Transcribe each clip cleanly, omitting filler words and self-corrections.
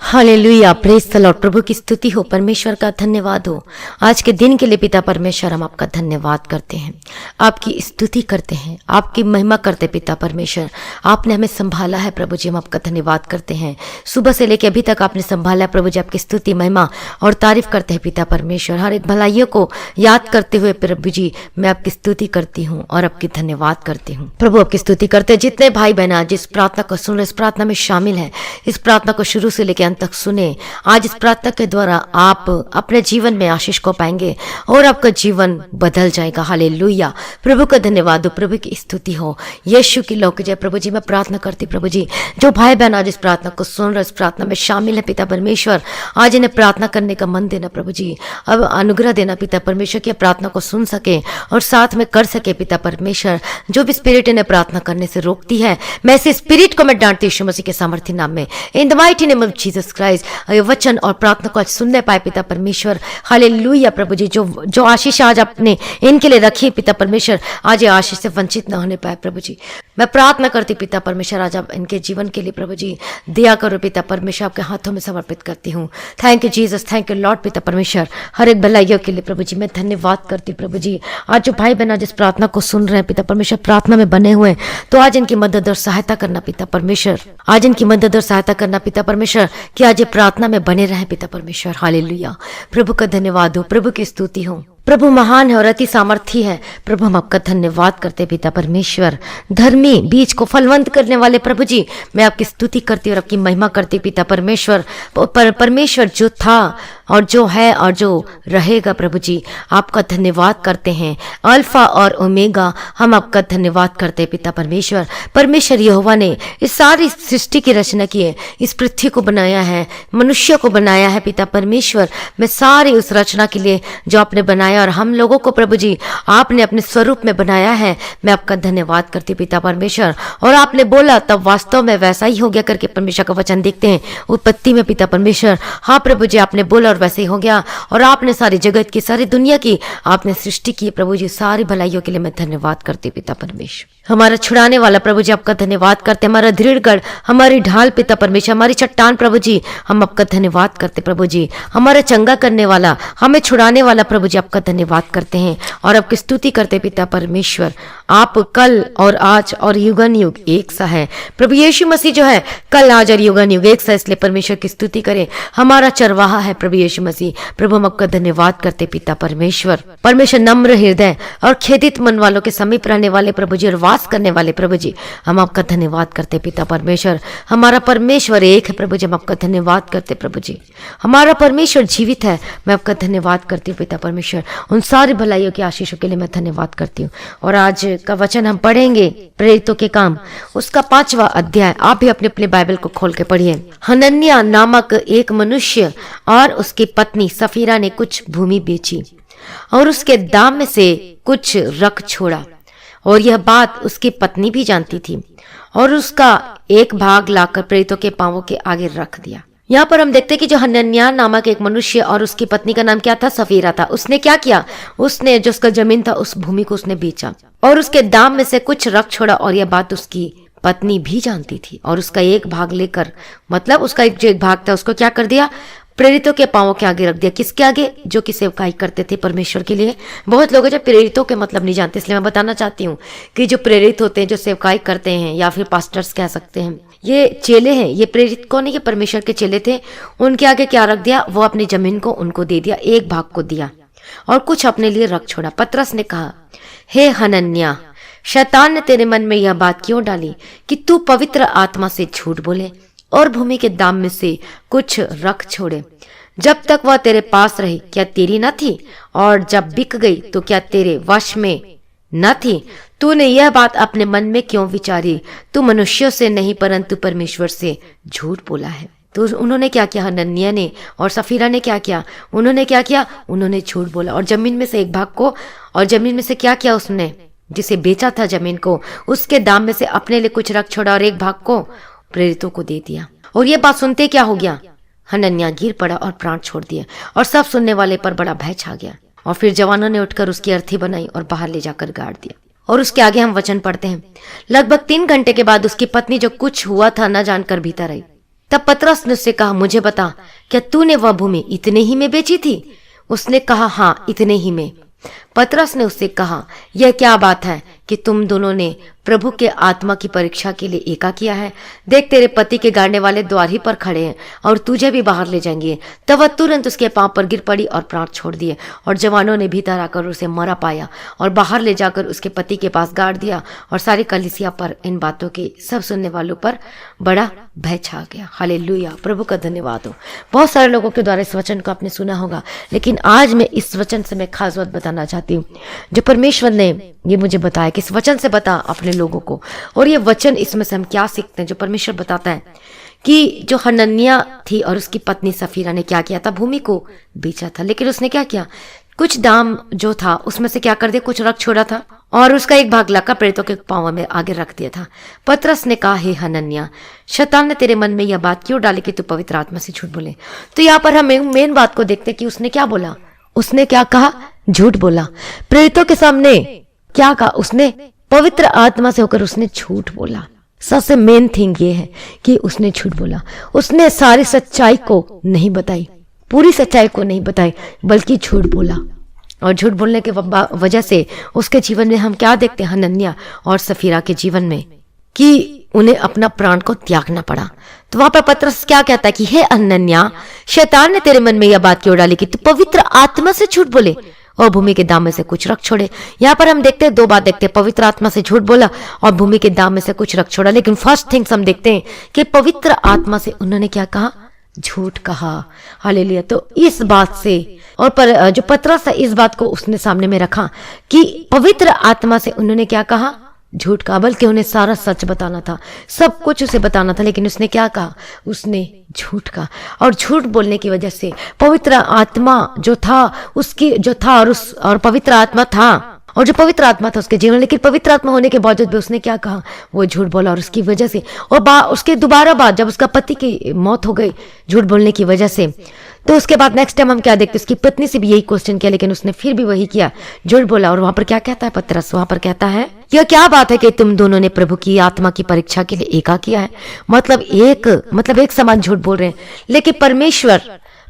Hallelujah, praise the Lord. प्रभु की स्तुति हो, परमेश्वर का धन्यवाद हो। आज के दिन के लिए पिता परमेश्वर हम आपका धन्यवाद करते हैं, आपकी स्तुति करते हैं, आपकी महिमा करते पिता परमेश्वर। आपने हमें संभाला है प्रभु जी, हम आपका धन्यवाद करते हैं। सुबह से लेकर अभी तक आपने संभाला है प्रभु जी, आपकी स्तुति महिमा और तारीफ करते हैं पिता परमेश्वर। हर एक भलाइयों को याद करते हुए प्रभु जी मैं आपकी स्तुति करती हूँ और आपकी धन्यवाद करती हूँ। प्रभु आपकी स्तुति करते हैं। जितने भाई बहन आज इस प्रार्थना को सुन रहे, इस प्रार्थना में शामिल है, इस प्रार्थना को शुरू से लेकर अंत तक सुने, आज इस प्रार्थना के द्वारा आप अपने जीवन में आशीष को पाएंगे और आपका जीवन बदल जाएगा। हालेलुया, प्रभु का धन्यवाद हो, प्रभु की स्तुति हो, यीशु की लौक जय। प्रभु जी मैं प्रार्थना करती प्रभु जी, जो भाई बहन आज इस प्रार्थना को सुन रहे, इस प्रार्थना में शामिल है पिता परमेश्वर, आज इन्हें प्रार्थना करने का मन देना प्रभु जी, अब अनुग्रह देना पिता परमेश्वर की प्रार्थना को सुन सके और साथ में कर सके पिता परमेश्वर। जो भी स्पिरिट इन्हें प्रार्थना करने से रोकती है, मैं इस स्पिरिट को मैं डांटती यीशु मसीह के सामर्थ्य नाम में, in the mighty name of Jesus Christ. ये वचन और प्रार्थना को आज सुनने पाए पिता परमेश्वर। हालेलुया प्रभु जी, जो आशीष आज आपने इनके लिए रखी पिता परमेश्वर, आज ये आशीष से वंचित न होने पाए प्रभु जी। मैं प्रार्थना करती पिता परमेश्वर, आज आप इनके जीवन के लिए प्रभु जी दया करो पिता परमेश्वर, आपके हाथों में समर्पित करती हूँ। Thank you Jesus, thank you Lord पिता परमेश्वर, हर एक भलाइयों के लिए प्रभु जी मैं धन्यवाद करती प्रभु जी। आज जो भाई बहन जिस प्रार्थना को सुन रहे हैं पिता परमेश्वर, प्रार्थना में बने हुए, तो आज इनकी मदद और सहायता करना पिता परमेश्वर, आज इनकी मदद और सहायता करना पिता परमेश्वर, कि आज ये प्रार्थना में बने रहे पिता परमेश्वर। हालेलुया, प्रभु का धन्यवाद हो, प्रभु की स्तुति हो। प्रभु महान है और अति सामर्थी है। प्रभु हम आपका धन्यवाद करते पिता परमेश्वर। धर्मी बीज को फलवंत करने वाले प्रभु जी मैं आपकी स्तुति करती और आपकी महिमा करती पिता परमेश्वर। परमेश्वर जो था और जो है और जो रहेगा प्रभु जी, आपका धन्यवाद करते हैं। अल्फा और ओमेगा हम आपका धन्यवाद करते हैं पिता परमेश्वर। परमेश्वर यहोवा ने इस सारी सृष्टि की रचना की है, इस पृथ्वी को बनाया है, मनुष्य को बनाया है पिता परमेश्वर। मैं सारी उस रचना के लिए जो आपने बनाया और हम लोगों को प्रभु जी आपने अपने स्वरूप में बनाया है, मैं आपका धन्यवाद करती पिता परमेश्वर। और आपने बोला तब वास्तव में वैसा ही हो गया करके परमेश्वर का वचन देखते हैं उत्पत्ति में पिता परमेश्वर। हाँ प्रभु जी, आपने बोला और वैसे ही हो गया, और आपने सारी जगत की, सारी दुनिया की आपने सृष्टि की प्रभु जी। सारी भलाइयों के लिए मैं धन्यवाद करती पिता परमेश्वर। हमारा छुड़ाने वाला प्रभु जी आपका धन्यवाद करते, हमारा दृढ़गढ़, हमारी ढाल पिता परमेश्वर, हमारी चट्टान प्रभु जी हम आपका धन्यवाद करते प्रभु जी। हमारा चंगा करने वाला, हमें छुड़ाने वाला प्रभु जी आपका धन्यवाद करते हैं और आपकी स्तुति करते पिता परमेश्वर। आप कल और आज और युगन युग एक सा है प्रभु। यीशु मसीह जो है कल आज और युगन युग एक सा, इसलिए परमेश्वर की स्तुति करें। हमारा चरवाहा है प्रभु यीशु मसीह। प्रभु हम आपका धन्यवाद करते पिता परमेश्वर। परमेश्वर नम्र हृदय और खेदित मन वालों के समीप रहने वाले प्रभु जी और वास करने वाले प्रभु जी हम आपका धन्यवाद करते पिता परमेश्वर। हमारा परमेश्वर एक है प्रभु जी, हम आपका धन्यवाद करते प्रभु जी। हमारा परमेश्वर जीवित है, मैं आपका धन्यवाद करती हूँ पिता परमेश्वर। उन सारी भलाइयों की आशीषों के लिए मैं धन्यवाद करती हूँ। और आज का वचन हम पढ़ेंगे प्रेरितों के काम, उसका 5वां अध्याय। आप भी अपने अपने बाइबल को खोल के पढ़िए। हनन्याह नामक एक मनुष्य और उसकी पत्नी सफीरा ने कुछ भूमि बेची और उसके दाम में से कुछ रख छोड़ा, और यह बात उसकी पत्नी भी जानती थी, और उसका एक भाग लाकर प्रेरितों के पांवों के आगे रख दिया। यहाँ पर हम देखते हैं कि जो हनन्याह नामक एक मनुष्य और उसकी पत्नी का नाम क्या था? सफीरा था। उसने क्या किया? उसने जो उसका जमीन था उस भूमि को उसने बेचा और उसके दाम में से कुछ रख छोड़ा, और यह बात उसकी पत्नी भी जानती थी, और उसका एक भाग लेकर, मतलब उसका जो एक भाग था उसको क्या कर दिया? प्रेरितों के पांवों के आगे रख दिया। किसके आगे? जो कि सेवकाई करते थे परमेश्वर के लिए। बहुत लोग जो प्रेरितों के मतलब नहीं जानते, इसलिए मैं बताना चाहती हूँ कि जो प्रेरित होते हैं, जो सेवकाई करते हैं, या फिर पास्टर्स कह सकते हैं, ये चेले हैं। ये प्रेरित कौन है? ये परमेश्वर के चेले थे। उनके आगे क्या रख दिया? वो अपनी जमीन को उनको दे दिया, एक भाग को दिया और कुछ अपने लिए रख छोड़ा। पतरस ने कहा, हे हनन्याह, शैतान ने तेरे मन में यह बात क्यों डाली कि तू पवित्र आत्मा से झूठ बोले और भूमि के दाम में से कुछ रख छोड़े? जब तक वह तेरे पास रही क्या तेरी न थी, और जब बिक गई तो क्या तेरे वश में न थी? तूने यह बात अपने मन में क्यों विचारी? तू मनुष्यों से नहीं परंतु परमेश्वर से झूठ बोला है। तो उन्होंने क्या किया? हनन्याह ने और सफीरा ने क्या किया? उन्होंने क्या किया? उन्होंने झूठ बोला और जमीन में से एक भाग को, और जमीन में से क्या किया? उसने जिसे बेचा था जमीन को, उसके दाम में से अपने लिए कुछ रख छोड़ा और एक भाग को प्रेरितों को दे दिया। और ये बात सुनते क्या हो गया? हनन्याह गिर पड़ा और प्राण छोड़ दिया, और सब सुनने वाले पर बड़ा भय छा गया। और फिर जवानों ने उठकर उसकी अर्थी बनाई और बाहर ले जाकर गाड़ दिया। और उसके आगे हम वचन पढ़ते हैं। लगभग 3 घंटे के बाद उसकी पत्नी जो कुछ हुआ था न जानकर भीतर आई। तब पतरस ने उससे कहा, मुझे बता, क्या तूने वह भूमि इतने ही में बेची थी? उसने कहा, हाँ, इतने ही में। पतरस ने उससे कहा, यह क्या बात है कि तुम दोनों ने प्रभु के आत्मा की परीक्षा के लिए एका किया है? देख, तेरे पति के गाड़ने वाले द्वार ही पर खड़े हैं और तुझे भी बाहर ले जाएंगे। तब वह तुरंत उसके पांव पर गिर पड़ी और प्राण छोड़ दिए। और जवानों ने भीतर आकर उसे मरा पाया और बाहर ले जाकर उसके पति के पास गाड़ दिया। और सारी कलीसिया पर इन बातों के सब सुनने वालों पर बड़ा भय छा गया। हालेलुया, प्रभु का धन्यवाद हो। बहुत सारे लोगों के द्वारा इस वचन को आपने सुना होगा, लेकिन आज मैं इस वचन से मैं खास बात बताना चाहती हूँ जो परमेश्वर ने ये मुझे बताया कि इस वचन से बता अपने लोगों को। और ये वचन, इसमें से हम क्या सीखते हैं? जो परमेश्वर बताता है कि जो हनन्याह थी और उसकी पत्नी सफीरा ने क्या किया था, भूमि को बेचा था, लेकिन उसने क्या किया, कुछ दाम जो था उसमें से क्या कर दिया, कुछ रख छोड़ा था और उसका एक भाग लाकर प्रेतों के पांव में आगे रख दिया था। पतरस ने कहा, हे हनन्याह, शैतान ने तेरे मन में यह बात क्यों डाली कि तू पवित्र आत्मा से झूठ बोले? तो यहाँ पर हम मेन बात को देखते कि उसने क्या बोला, उसने क्या कहा, झूठ बोला। प्रेरितों के सामने क्या कहा उसने, पवित्र आत्मा से होकर उसने झूठ बोला। सबसे मेन थिंग ये है कि उसने झूठ बोला। उसने सारी सच्चाई को नहीं बताई, पूरी सच्चाई को नहीं बताई, बल्कि झूठ बोला। और झूठ बोलने के वजह से उसके जीवन में हम क्या देखते हैं, हनन्याह और सफीरा के जीवन में, कि उन्हें अपना प्राण को त्यागना पड़ा। तो वहां पर पतरस क्या कहता है कि हे हनन्याह, शैतान ने तेरे मन में यह बात क्यों डाली कि तू पवित्र आत्मा से झूठ बोले और भूमि के दाम में से कुछ रख छोड़े? यहाँ पर हम देखते हैं दो बात देखते हैं, पवित्र आत्मा से झूठ बोला और भूमि के दाम में से कुछ रख छोड़ा। लेकिन फर्स्ट थिंग्स हम देखते हैं कि पवित्र आत्मा से उन्होंने क्या कहा, झूठ कहा। हालेलुया। तो इस बात से और जो पतरस है, इस बात को उसने सामने में रखा कि पवित्र आत्मा से उन्होंने क्या कहा, झूठ कहा, बल्कि उन्हें सारा सच बताना था, सब कुछ उसे बताना था, लेकिन उसने क्या कहा, उसने झूठ कहा। और झूठ बोलने की वजह से पवित्र आत्मा जो था उसकी जो था और पवित्र आत्मा था और जो पवित्र आत्मा था उसके जीवन, लेकिन पवित्र आत्मा होने के बावजूद भी उसने क्या कहा, वो झूठ बोला। और उसकी वजह से और उसके दोबारा बाद जब उसका पति की मौत हो गई झूठ बोलने की वजह से, तो उसके बाद नेक्स्ट टाइम हम क्या देखते, उसकी पत्नी से भी यही क्वेश्चन किया, लेकिन उसने फिर भी वही किया, झूठ बोला। और वहां पर क्या कहता है पतरस, वहां पर कहता है, यह क्या बात है कि तुम दोनों ने प्रभु की आत्मा की परीक्षा के लिए एका किया है? मतलब एक समान झूठ बोल रहे हैं। लेकिन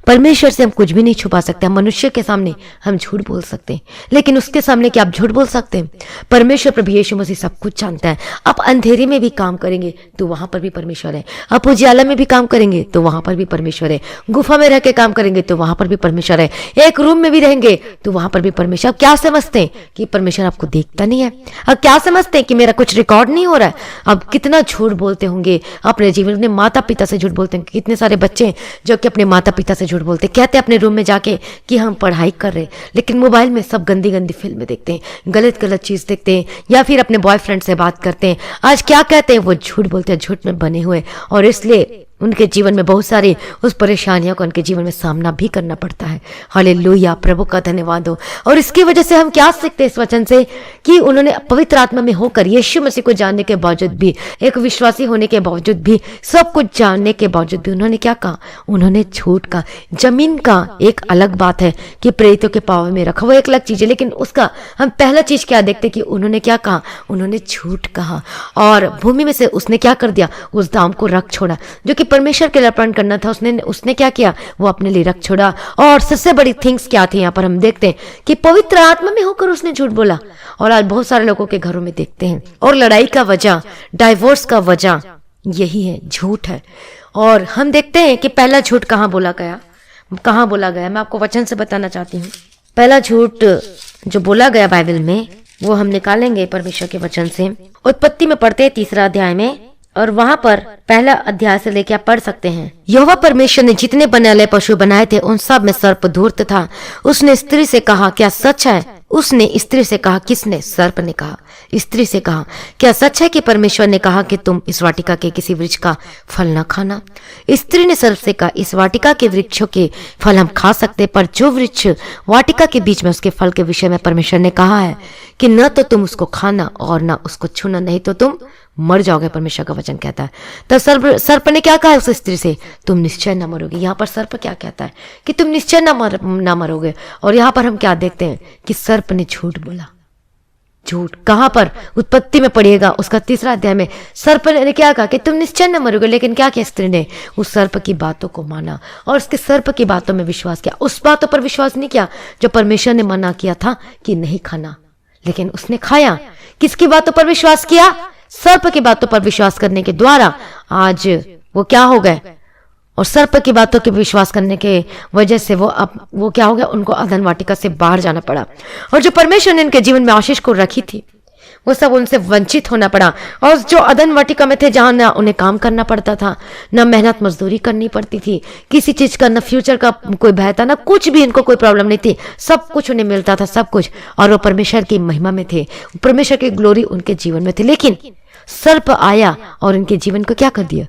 परमेश्वर से हम कुछ भी नहीं छुपा सकते। हम मनुष्य के सामने हम झूठ बोल सकते हैं, लेकिन उसके सामने क्या आप झूठ बोल सकते हैं? परमेश्वर प्रभु यीशु मसीह सब कुछ जानता है। आप अंधेरे में भी काम करेंगे तो वहां पर भी परमेश्वर है, आप उजियाला में भी काम करेंगे तो वहां पर भी परमेश्वर है, गुफा में रह के काम करेंगे तो वहां पर भी परमेश्वर है, एक रूम में भी रहेंगे तो वहां पर भी परमेश्वर। आप क्या समझते हैं कि परमेश्वर आपको देखता नहीं है? आप क्या समझते हैं कि मेरा कुछ रिकॉर्ड नहीं हो रहा है? आप कितना झूठ बोलते होंगे अपने जीवन, अपने माता पिता से झूठ बोलते हैं। कितने सारे बच्चे जो कि अपने माता पिता से झूठ बोलते, कहते हैं अपने रूम में जाके कि हम पढ़ाई कर रहे हैं, लेकिन मोबाइल में सब गंदी गंदी फिल्में देखते हैं, गलत चीज देखते हैं, या फिर अपने बॉयफ्रेंड से बात करते हैं। आज क्या कहते हैं, वो झूठ बोलते हैं, झूठ में बने हुए, और इसलिए उनके जीवन में बहुत सारी उस परेशानियों को उनके जीवन में सामना भी करना पड़ता है। हालेलुया, प्रभु का धन्यवाद हो। और इसकी वजह से हम क्या सीखते हैं इस वचन से, कि उन्होंने पवित्र आत्मा में होकर यीशु मसीह को जानने के बावजूद भी, एक विश्वासी होने के बावजूद भी, सब कुछ जानने के बावजूद भी उन्होंने क्या कहा, उन्होंने झूठ कहा। जमीन का एक अलग बात है कि प्रेरितों के पाव में रखा, वो एक अलग चीज है, लेकिन उसका हम पहला चीज क्या देखते कि उन्होंने क्या कहा, उन्होंने झूठ कहा। और भूमि में से उसने क्या कर दिया, उस दाम को रख छोड़ा जो कि परमेश्वर के लिए अर्पण करना था, उसने क्या किया, वो अपने लिए रख छोड़ा। और सबसे बड़ी थिंग्स क्या थी यहाँ पर हम देखते हैं कि पवित्र आत्मा में होकर उसने झूठ बोला। और आज बहुत सारे लोगों के घरों में देखते हैं, और लड़ाई का वजह, डाइवोर्स का वजह यही है, झूठ है। और हम देखते हैं कि पहला झूठ कहाँ बोला गया, मैं आपको वचन से बताना चाहती हूँ। पहला झूठ जो बोला गया बाइबल में, वो हम निकालेंगे परमेश्वर के वचन से। उत्पत्ति में पढ़ते हैं 3 अध्याय में, और वहां पर पहला अध्याय से लेकर आप पढ़ सकते हैं। यहोवा परमेश्वर ने जितने बनाए पशु बनाए थे उन सब में सर्प धूर्त था। उसने स्त्री से कहा, क्या सच है? उसने स्त्री से कहा, किसने? सर्प ने कहा। स्त्री से कहा, क्या सच है कि परमेश्वर ने कहा कि तुम इस वाटिका के किसी वृक्ष का फल न खाना? स्त्री ने सर्प से कहा, इस वाटिका के वृक्षों के फल हम खा सकते, पर जो वृक्ष वाटिका के बीच में उसके फल के विषय में परमेश्वर ने कहा है कि न तो तुम उसको खाना और न उसको छूना, नहीं तो तुम मर जाओगे, परमेश्वर का वचन कहता है। तो सर्प ने क्या कहा उस स्त्री से, तुम निश्चय न मरोगे। यहाँ पर सर्प क्या कहता है कि तुम निश्चय न मरोगे। और यहाँ पर हम क्या देखते हैं कि सर्प ने झूठ बोला। झूठ कहां पर उत्पत्ति में पढ़िएगा, उसका 3 अध्याय में सर्प ने क्या कहा कि तुम निश्चय न मरोगे, लेकिन क्या किया स्त्री ने, उस सर्प की बातों को माना और उसके सर्प की बातों में विश्वास किया। उस बातों पर विश्वास नहीं किया जो परमेश्वर ने मना किया था कि नहीं खाना, लेकिन उसने खाया। किसकी बातों पर विश्वास किया? सर्प की बातों पर विश्वास करने के द्वारा आज वो क्या हो गए, और सर्प की बातों के विश्वास करने के वजह से वो क्या हो गया, उनको अदन वाटिका से बाहर जाना पड़ा। और जो परमेश्वर ने इनके जीवन में आशीष को रखी थी वो सब उनसे वंचित होना पड़ा। और जो अदन वाटिका में थे, जहां ना उन्हें काम करना पड़ता था, ना मेहनत मजदूरी करनी पड़ती थी, किसी चीज का ना फ्यूचर का कोई भय था, ना कुछ भी, इनको कोई प्रॉब्लम नहीं थी, सब कुछ उन्हें मिलता था, सब कुछ। और वो परमेश्वर की महिमा में थे, परमेश्वर की ग्लोरी उनके जीवन में थी। लेकिन सर्प आया और इनके जीवन को क्या कर दिया?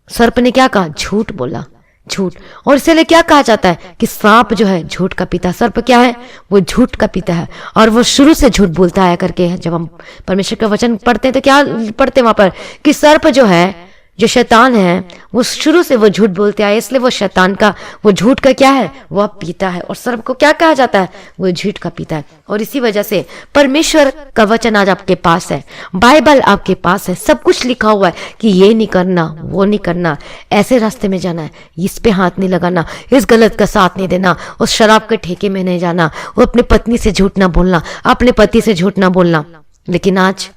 सर्प ने क्या कहा? झूठ बोला, झूठ। और इसलिए क्या कहा जाता है कि सांप जो है झूठ का पिता, सर्प क्या है? वो झूठ का पिता है। और वो शुरू से झूठ बोलता आया करके है। जब हम परमेश्वर का वचन पढ़ते हैं तो क्या पढ़ते हैं वहां पर कि सर्प जो है, जो शैतान है, वो शुरू से वो झूठ बोलते आए, इसलिए वो शैतान का, वो झूठ का क्या है? वह पिता है। और सर्प को क्या कहा जाता है? वो झूठ का पिता है। और इसी वजह से परमेश्वर का वचन आज आपके पास है, बाइबल आपके पास है, सब कुछ लिखा हुआ है कि ये नहीं करना, वो नहीं करना, ऐसे रास्ते में जाना है, इस पे हाथ नहीं लगाना, इस गलत का साथ नहीं देना, उस शराब के ठेके में नहीं जाना, वो अपनी पत्नी से झूठ ना बोलना, अपने पति से झूठ ना बोलना। लेकिन आज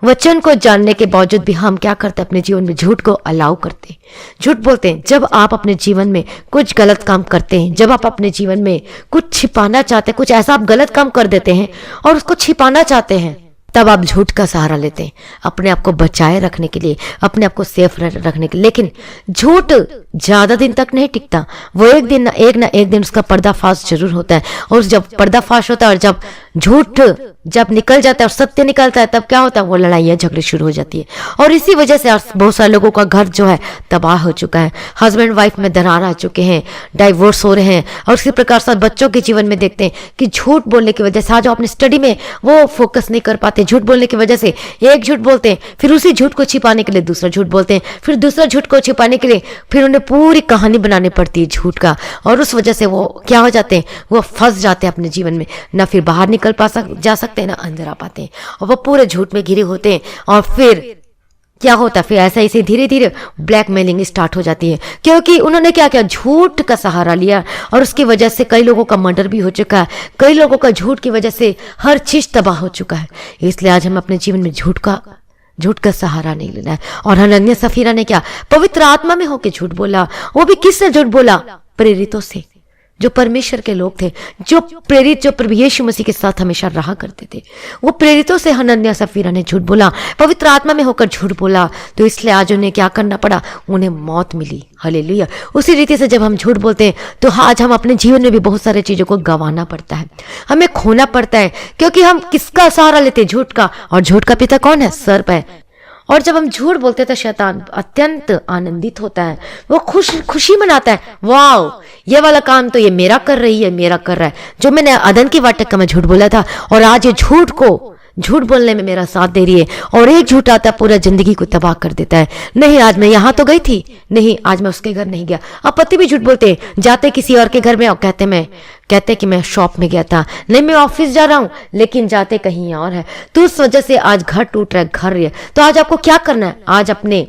वचन को जानने के बावजूद भी हम क्या करते हैं? अपने जीवन में झूठ को अलाउ करते हैं, झूठ बोलते हैं। जब आप अपने जीवन में कुछ गलत काम करते हैं, जब आप अपने जीवन में कुछ छिपाना चाहते हैं, कुछ ऐसा आप गलत काम कर देते हैं और उसको छिपाना चाहते हैं, तब आप झूठ का सहारा लेते हैं अपने आप को बचाए रखने के लिए, अपने आप को सेफ रखने के लिए। लेकिन झूठ ज्यादा दिन तक नहीं टिकता, वो एक ना एक दिन उसका पर्दाफाश जरूर होता है। और जब पर्दाफाश होता है और जब झूठ जब निकल जाता है और सत्य निकलता है, तब क्या होता है? वो लड़ाइयाँ झगड़े शुरू हो जाती है। और इसी वजह से बहुत सारे लोगों का घर जो है तबाह हो चुका है, हस्बैंड वाइफ में दरार आ चुके हैं, डाइवोर्स हो रहे हैं। और उसी प्रकार से बच्चों के जीवन में देखते हैं कि झूठ बोलने की वजह से आज अपने स्टडी में वो फोकस नहीं कर पाते, झूठ बोलने की वजह से एक झूठ बोलते हैं, फिर उसी झूठ को छिपाने के लिए दूसरा झूठ बोलते हैं, फिर दूसरा झूठ को छिपाने के लिए फिर उन्हें पूरी कहानी बनानी पड़ती है झूठ का। और उस वजह से वो क्या हो जाते हैं? वो फंस जाते हैं अपने जीवन में, ना फिर बाहर निकल जा सकते हैं, ना अंदर आ पाते हैं, और वो पूरे झूठ में घिरे होते हैं। और फिर क्या होता है? फिर ऐसा इसे धीरे धीरे ब्लैकमेलिंग स्टार्ट हो जाती है, क्योंकि उन्होंने क्या किया? झूठ का सहारा लिया। और उसकी वजह से कई लोगों का मर्डर भी हो चुका है, कई लोगों का झूठ की वजह से हर चीज तबाह हो चुका है। इसलिए आज हम अपने जीवन में झूठ का सहारा नहीं लेना है। और हनन्याह सफीरा ने क्या? पवित्र आत्मा में होकर झूठ बोला। वो भी किससे झूठ बोला? प्रेरितों से, जो परमेश्वर के लोग थे, जो प्रेरित, जो प्रभु यीशु मसीह के साथ हमेशा रहा करते थे, वो प्रेरितों से हनन्याह सफीरा ने झूठ बोला, पवित्र आत्मा में होकर झूठ बोला। तो इसलिए आज उन्हें क्या करना पड़ा? उन्हें मौत मिली। हालेलुया। उसी रीति से जब हम झूठ बोलते हैं तो आज हम अपने जीवन में भी बहुत सारे चीजों को गंवाना पड़ता है, हमें खोना पड़ता है, क्योंकि हम किसका सहारा लेते हैं? झूठ का। और झूठ का पिता कौन है? सर्प है। और जब हम झूठ बोलते हैं तो शैतान अत्यंत आनंदित होता है, वो खुशी मनाता है, वाओ ये वाला काम तो ये मेरा कर रही है, मेरा कर रहा है, जो मैंने अदन की वाटिका में झूठ बोला था, और आज ये झूठ बोलने में मेरा साथ दे रही है। और एक झूठ आता है पूरा जिंदगी को तबाह कर देता है। नहीं, आज मैं यहाँ तो गई थी, नहीं आज मैं उसके घर नहीं गया। अब पति भी झूठ बोलते हैं, जाते किसी और के घर में और कहते कि मैं शॉप में गया था, नहीं मैं ऑफिस जा रहा हूं, लेकिन जाते कहीं और है। तो उस वजह से आज घर टूट रहा है, घर रही है। तो आज आपको क्या करना है? आज अपने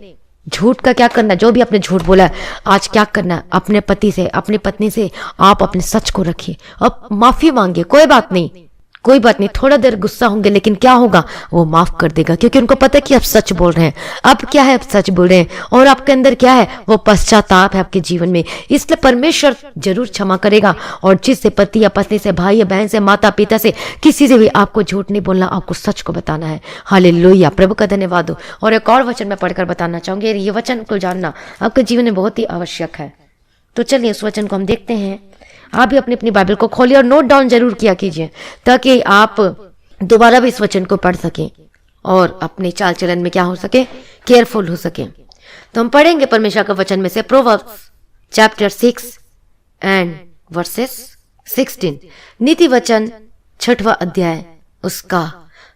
झूठ का क्या करना है? जो भी आपने झूठ बोला है, आज क्या करना है? अपने पति से, अपनी पत्नी से आप अपने सच को रखिए, अब माफी मांगिए। कोई बात नहीं, थोड़ा देर गुस्सा होंगे, लेकिन क्या होगा? वो माफ कर देगा, क्योंकि उनको पता है कि आप सच बोल रहे हैं। अब क्या है? आप सच बोल रहे हैं, और आपके अंदर क्या है? वो पश्चाताप है आपके जीवन में। इसलिए परमेश्वर जरूर क्षमा करेगा। और जिससे पति या पत्नी से, भाई या बहन से, माता पिता से, किसी से भी आपको झूठ नहीं बोलना, आपको सच को बताना है। हालेलुया, प्रभु का धन्यवाद हो। और एक और वचन मैं पढ़कर बताना चाहूंगी, ये वचन को जानना आपके जीवन में बहुत ही आवश्यक है। तो चलिए उस वचन को हम देखते हैं। आप भी अपनी बाइबल को खोलिए और नोट डाउन जरूर किया कीजिए, ताकि आप दोबारा भी इस वचन को पढ़ सकें और अपने चाल चलन में क्या हो सके? केयरफुल हो सके। तो हम पढ़ेंगे परमेश्वर का वचन में से प्रोवर्ब्स चैप्टर 6 एंड वर्सेस 16, नीति वचन 6वां अध्याय उसका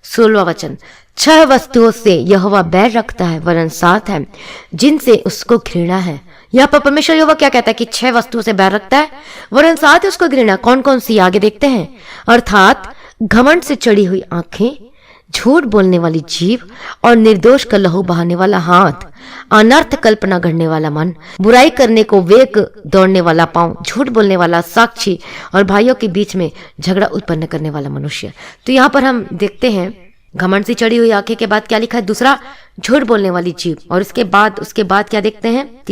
16वां वचन। 6 वस्तुओं से यहोवा बैर रखता है, वरन 7 है जिनसे उसको घृणा है। यहाँ पर परमेश्वर यहोवा क्या कहता है कि 6 वस्तुओं से बैर रखता है, वरन 7 है उसको घृणा। कौन कौन सी? आगे देखते हैं। अर्थात घमंड से चढ़ी हुई आंखें, झूठ बोलने वाली जीभ और निर्दोष का लहू बहाने वाला हाथ, अनर्थ कल्पना गढ़ने वाला मन, बुराई करने को वेग दौड़ने वाला पांव, झूठ बोलने वाला साक्षी और भाइयों के बीच में झगड़ा उत्पन्न करने वाला मनुष्य। तो यहाँ पर हम देखते हैं घमंड से चढ़ी हुई आंखें के बाद क्या लिखा है, दूसरा झूठ बोलने वाली जीभ, और उसके बाद क्या देखते हैं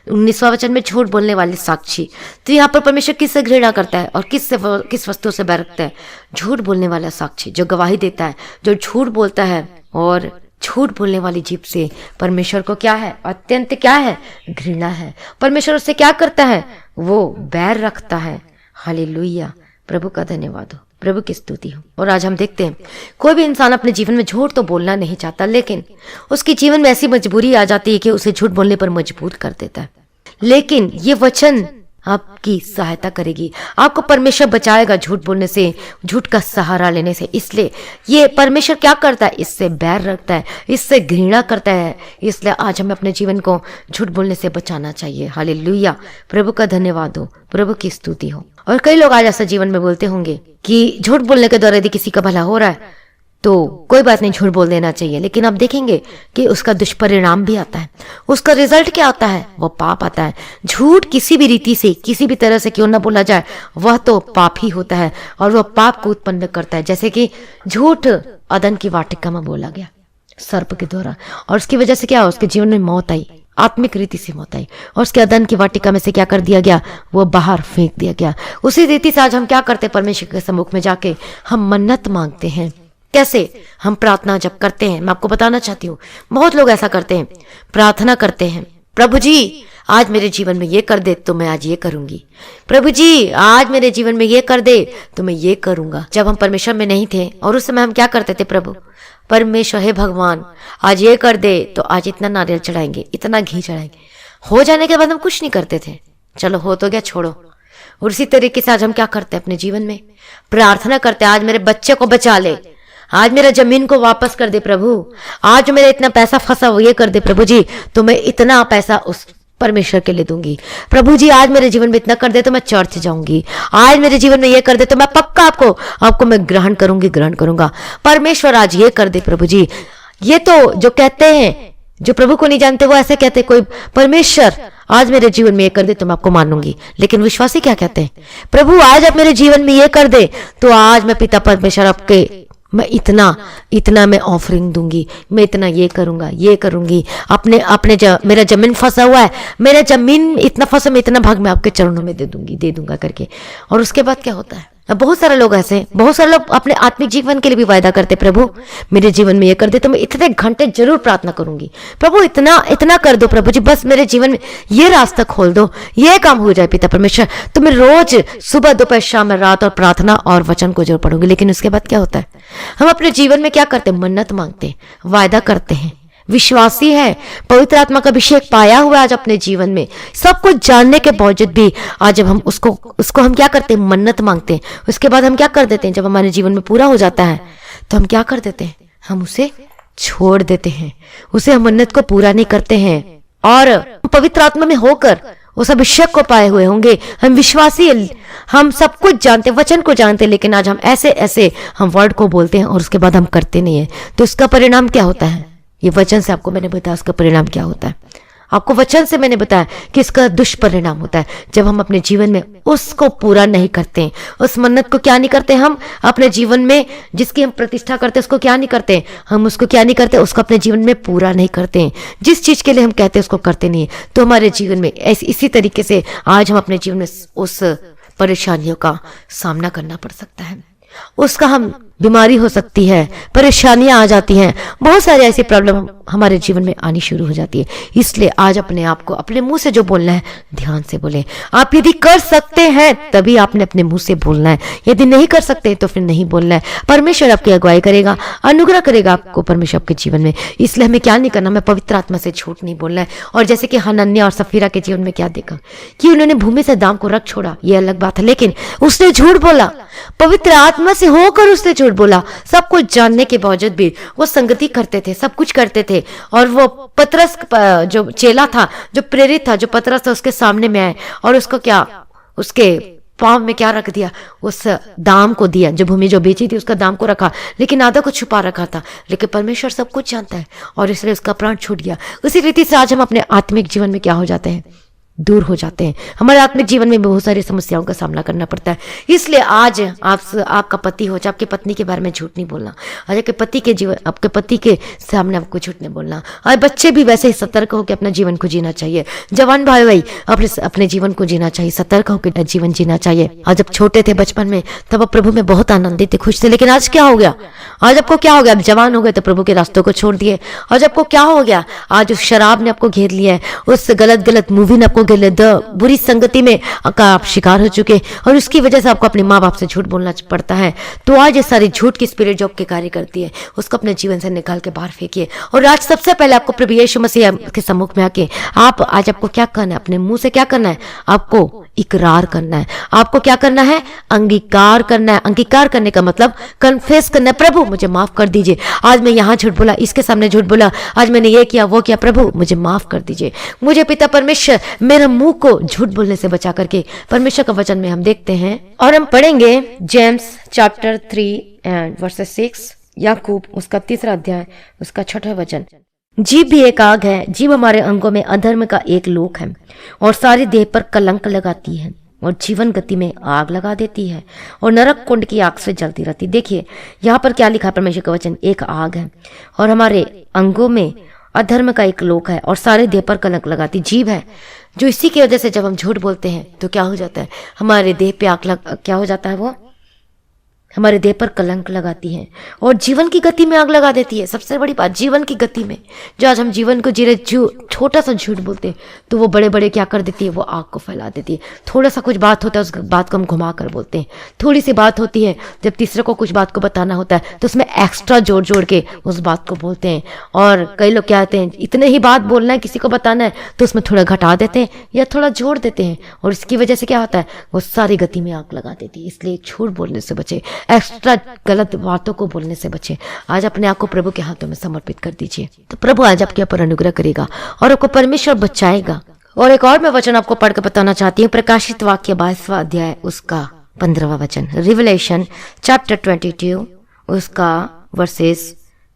19वां वचन में झूठ बोलने वाले साक्षी। तो यहाँ पर परमेश्वर किससे घृणा करता है और किस वस्तु से बैर रखता है? झूठ बोलने वाला साक्षी, जो गवाही देता है, जो झूठ बोलता है। और झूठ बोलने वाली जीभ से परमेश्वर को क्या है, अत्यंत क्या है, घृणा है। परमेश्वर उससे क्या करता है, वो बैर रखता है। हालेलुया, प्रभु का धन्यवाद हो, प्रभु की स्तुति हो। और आज हम देखते हैं कोई भी इंसान अपने जीवन में झूठ तो बोलना नहीं चाहता, लेकिन उसके जीवन में ऐसी मजबूरी आ जाती है कि उसे झूठ बोलने पर मजबूर कर देता है। लेकिन ये वचन आपकी सहायता करेगी, आपको परमेश्वर बचाएगा झूठ बोलने से, झूठ का सहारा लेने से। इसलिए ये परमेश्वर क्या करता है, इससे बैर रखता है, इससे घृणा करता है। इसलिए आज हमें अपने जीवन को झूठ बोलने से बचाना चाहिए। हालेलुया, प्रभु का धन्यवाद हो, प्रभु की स्तुति हो। और कई लोग आज ऐसा जीवन में बोलते होंगे कि झूठ बोलने के द्वारा यदि किसी का भला हो रहा है तो कोई बात नहीं, झूठ बोल देना चाहिए। लेकिन आप देखेंगे कि उसका दुष्परिणाम भी आता है। उसका रिजल्ट क्या आता है, वो पाप आता है। झूठ किसी भी रीति से, किसी भी तरह से क्यों ना बोला जाए, वह तो पाप ही होता है और वह पाप को उत्पन्न करता है। जैसे कि झूठ अदन की वाटिका में बोला गया सर्प के द्वारा, और उसकी वजह से क्या, उसके जीवन में मौत आई, आत्मिक रीति से मौत आई, और उसके अदन की वाटिका में से क्या कर दिया गया, वो बाहर फेंक दिया गया। उसी रीति से आज हम क्या करते हैं, परमेश्वर के सम्मुख में जाके हम मन्नत मांगते हैं। कैसे? हम प्रार्थना जब करते हैं, मैं आपको बताना चाहती हूँ, बहुत लोग ऐसा करते हैं, प्रार्थना करते हैं, प्रभु जी आज मेरे जीवन में ये कर दे तो मैं आज ये करूंगी, प्रभु जी आज मेरे जीवन में ये कर दे तो मैं ये करूंगा। जब हम परमेश्वर में नहीं थे और उस समय हम क्या करते थे, प्रभु परमेश्वर हे भगवान आज ये कर दे तो आज इतना नारियल चढ़ाएंगे, इतना घी चढ़ाएंगे। हो जाने के बाद हम कुछ नहीं करते थे, चलो हो तो गया, छोड़ो। और उसी तरीके से आज हम क्या करते हैं, अपने जीवन में प्रार्थना करते हैं, आज मेरे बच्चे को बचा ले, आज मेरा जमीन को वापस कर दे प्रभु, आज मेरा इतना पैसा फंसा वो ये कर दे प्रभु जी, तो मैं इतना पैसा उस परमेश्वर के लिए दूंगी। प्रभु जी आज मेरे जीवन में इतना कर दे तो मैं चर्च जाऊंगी, आज मेरे जीवन में ये कर दे तो मैं पक्का आपको मैं ग्रहण करूंगा। परमेश्वर आज ये कर दे प्रभु जी। ये तो जो कहते हैं, जो प्रभु को नहीं जानते वो ऐसे कहते, कोई परमेश्वर आज मेरे जीवन में ये कर दे तो मैं आपको मानूंगी। लेकिन विश्वासी क्या कहते हैं, प्रभु आज आप मेरे जीवन में ये कर दे तो आज मैं पिता परमेश्वर आपके मैं इतना मैं ऑफरिंग दूंगी, मैं इतना ये करूंगा, ये करूंगी। मेरा जमीन फंसा हुआ है, मेरा जमीन इतना फंसा, मैं इतना भाग मैं आपके चरणों में दे दूंगा करके। और उसके बाद क्या होता है, बहुत सारे लोग अपने आत्मिक जीवन के लिए भी वायदा करते, प्रभु मेरे जीवन में ये कर दे तो मैं इतने घंटे जरूर प्रार्थना करूंगी, प्रभु इतना कर दो प्रभु जी, बस मेरे जीवन में ये रास्ता खोल दो, ये काम हो जाए पिता परमेश्वर, तो मैं रोज सुबह दोपहर शाम रात और प्रार्थना और वचन को जरूर पढ़ूंगी। लेकिन उसके बाद क्या होता है, हम अपने जीवन में क्या करते हैं, मन्नत मांगते हैं, वायदा करते हैं, विश्वासी है, पवित्र आत्मा का अभिषेक पाया हुआ आज अपने जीवन में, सब कुछ जानने के बावजूद भी आज जब हम उसको हम क्या करते हैं, मन्नत मांगते हैं। उसके बाद हम क्या कर देते हैं, जब हमारे जीवन में पूरा हो जाता है तो हम क्या कर देते हैं, हम उसे छोड़ देते हैं, उसे हम मन्नत को पूरा नहीं करते हैं। और पवित्र आत्मा में होकर उस अभिषेक को पाए हुए होंगे, हम विश्वासी, हम सब कुछ जानते, वचन को जानते, लेकिन आज हम ऐसे हम वर्ड को बोलते हैं और उसके बाद हम करते नहीं है। तो इसका परिणाम क्या होता है, ये वचन से आपको मैंने बताया उसका परिणाम क्या होता है, आपको वचन से मैंने बताया कि इसका दुष्परिणाम होता है जब हम अपने जीवन में उसको पूरा नहीं करते हैं, उस मन्नत को क्या नहीं करते, हम अपने जीवन में जिसकी हम प्रतिष्ठा करते हैं उसको क्या नहीं करते, हम उसको क्या नहीं करते, उसको अपने जीवन में पूरा नहीं करते हैं। जिस चीज के लिए हम कहते हैं उसको करते नहीं है, तो हमारे जीवन में इसी तरीके से आज हम अपने जीवन में उस परेशानियों का सामना करना पड़ सकता है, उसका हम बीमारी हो सकती है, परेशानियां आ जाती हैं, बहुत सारे ऐसी प्रॉब्लम हमारे जीवन में आनी शुरू हो जाती है। इसलिए आज अपने आप को अपने मुंह से जो बोलना है ध्यान से बोले। आप यदि कर सकते हैं तभी आपने अपने मुंह से बोलना है, यदि नहीं कर सकते तो फिर नहीं बोलना है। परमेश्वर आपकी अगुवाई करेगा, अनुग्रह करेगा आपको परमेश्वर आपके जीवन में। इसलिए हमें क्या नहीं करना, हमें पवित्र आत्मा से झूठ नहीं बोलना है। और जैसे कि हनन्याह और सफीरा के जीवन में क्या देखा कि उन्होंने भूमि से दाम को रख छोड़ा, ये अलग बात है, लेकिन उसने झूठ बोला, पवित्र आत्मा से होकर उसने झूठ बोला। सब कुछ जानने के बावजूद भी वो संगति करते थे, सब कुछ करते थे। और वो पतरस जो चेला था, जो प्रेरित था, जो पतरस था, उसके सामने में आए और उसको क्या, उसके पाँव में क्या रख दिया, उस दाम को दिया, जो भूमि जो बेची थी उसका दाम को रखा, लेकिन आधा को छुपा रखा था। लेकिन परमेश्वर सब कुछ जानता है और इसलिए उसका प्राण छूट गया। उसी रीति से आज हम अपने आत्मिक जीवन में क्या हो जाते हैं, दूर हो जाते हैं। हमारे आत्मिक जीवन में बहुत सारी समस्याओं का सामना करना पड़ता है। इसलिए आज आपका पति हो चाहे आपकी पत्नी के बारे में झूठ नहीं बोलना, आज आपके पति के सामने आपको झूठ नहीं बोलना। और बच्चे भी वैसे ही सतर्क होकर अपना जीवन को जीना चाहिए। जवान भाई अपने जीवन को जीना चाहिए, सतर्क होकर जीवन जीना चाहिए। और जब छोटे थे बचपन में तब आप प्रभु में बहुत आनंदित थे, खुश थे, लेकिन आज क्या हो गया, आज आपको क्या हो गया, जवान हो गए तो प्रभु के रास्तों को छोड़ दिए। आज आपको क्या हो गया, आज उस शराब ने आपको घेर लिया है, उस गलत मूवी ने आपको बुरी संगति में का आप शिकार हो चुके और उसकी वजह से आपको अपने माँ बाप से झूठ बोलना पड़ता है। तो आज ये सारी झूठ की स्पिरिट जो आपके कार्य करती है उसको अपने जीवन से निकाल के बाहर फेंकिए। और आज सबसे पहले आपको प्रभु यीशु मसीह के सम्मुख में आके आज आपको क्या करना है, अपने मुंह से क्या करना है, आपको इकरार करना है। आपको क्या करना है, अंगीकार करना है। अंगीकार करने का मतलब कन्फेस करना है, प्रभु मुझे माफ कर दीजिए, आज मैं यहाँ झूठ बोला, इसके सामने झूठ बोला, आज मैंने ये किया वो किया, प्रभु मुझे माफ कर दीजिए। मुझे पिता परमेश्वर मेरे मुंह को झूठ बोलने से बचा करके। परमेश्वर का वचन में हम देखते हैं और हम पढ़ेंगे जेम्स चैप्टर 3 एंड वर्सेस 6, याकूब उसका 3 अध्याय उसका 6 वचन। जीभ भी एक आग है, जीभ हमारे अंगों में अधर्म का एक लोक है और सारी देह पर कलंक लगाती है और जीवन गति में आग लगा देती है और नरक कुंड की आग से जलती रहती। देखिए यहाँ पर क्या लिखा, परमेश्वर का वचन एक आग है और हमारे अंगों में अधर्म का एक लोक है और सारे देह पर कलंक लगाती जीभ है, जो इसी की वजह से जब हम झूठ बोलते हैं तो क्या हो जाता है, हमारे देह पे क्या हो जाता है, वो हमारे देह पर कलंक लगाती है और जीवन की गति में आग लगा देती है। सबसे बड़ी बात, जीवन की गति में जो आज हम जीवन को जी रहे, छोटा सा झूठ बोलते हैं तो वो बड़े बड़े क्या कर देती है, वो आग को फैला देती है। थोड़ा सा कुछ बात होता है उस बात को हम घुमा कर बोलते हैं। थोड़ी सी बात होती है, जब तीसरे को कुछ बात को बताना होता है तो उसमें एक्स्ट्रा जोड़ के उस बात को बोलते हैं। और कई लोग क्या कहते हैं, इतने ही बात बोलना है, किसी को बताना है तो उसमें थोड़ा घटा देते हैं या थोड़ा जोड़ देते हैं और इसकी वजह से क्या होता है, वो सारी गति में आग लगा देती है। इसलिए झूठ बोलने से बचे, एक्स्ट्रा गलत बातों को बोलने से बचे। आज अपने आप को प्रभु के हाथों में समर्पित कर दीजिए, तो प्रभु आज आपके ऊपर अनुग्रह करेगा और आपको परमेश्वर बचाएगा। और एक और मैं वचन आपको पढ़ के बताना चाहती हूँ, प्रकाशित वाक्य 22वां अध्याय उसका 15वां वचन, रिवलेशन चैप्टर 22 उसका वर्सेस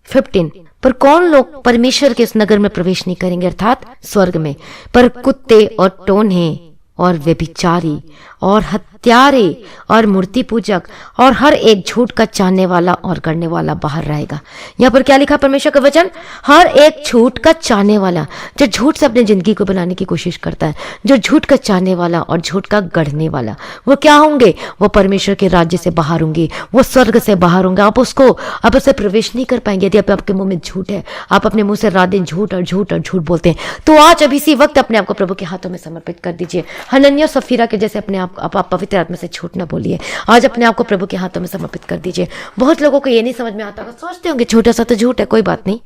15। पर कौन लोग परमेश्वर के इस नगर में प्रवेश नहीं करेंगे, अर्थात स्वर्ग में, पर कुत्ते और टोन्हे और व्यभिचारी और हत्यारे और मूर्ति पूजक और हर एक झूठ का चाहने वाला और करने वाला बाहर रहेगा। यहाँ पर क्या लिखा परमेश्वर का वचन, हर एक झूठ का चाहने वाला, जो झूठ से अपनी जिंदगी को बनाने की कोशिश करता है, जो झूठ का चाहने वाला और झूठ का गढ़ने वाला, वो क्या होंगे, वो परमेश्वर के राज्य से बाहर होंगे, वो स्वर्ग से बाहर होंगे। आप उसे प्रवेश नहीं कर पाएंगे यदि आपके मुंह में झूठ है, आप अपने मुंह से रात दिन झूठ और झूठ और झूठ बोलते हैं। तो आज अभी इसी वक्त अपने आप को प्रभु के हाथों में समर्पित कर दीजिए। हनन्या और सफीरा के जैसे अपने आप पवित्र आत्मा से झूठ ना बोलिए। आज अपने आप को प्रभु के हाथों में समर्पित कर दीजिए। बहुत लोगों को ये नहीं समझ में आता, सोचते होंगे छोटा सा तो झूठ है, कोई बात नहीं,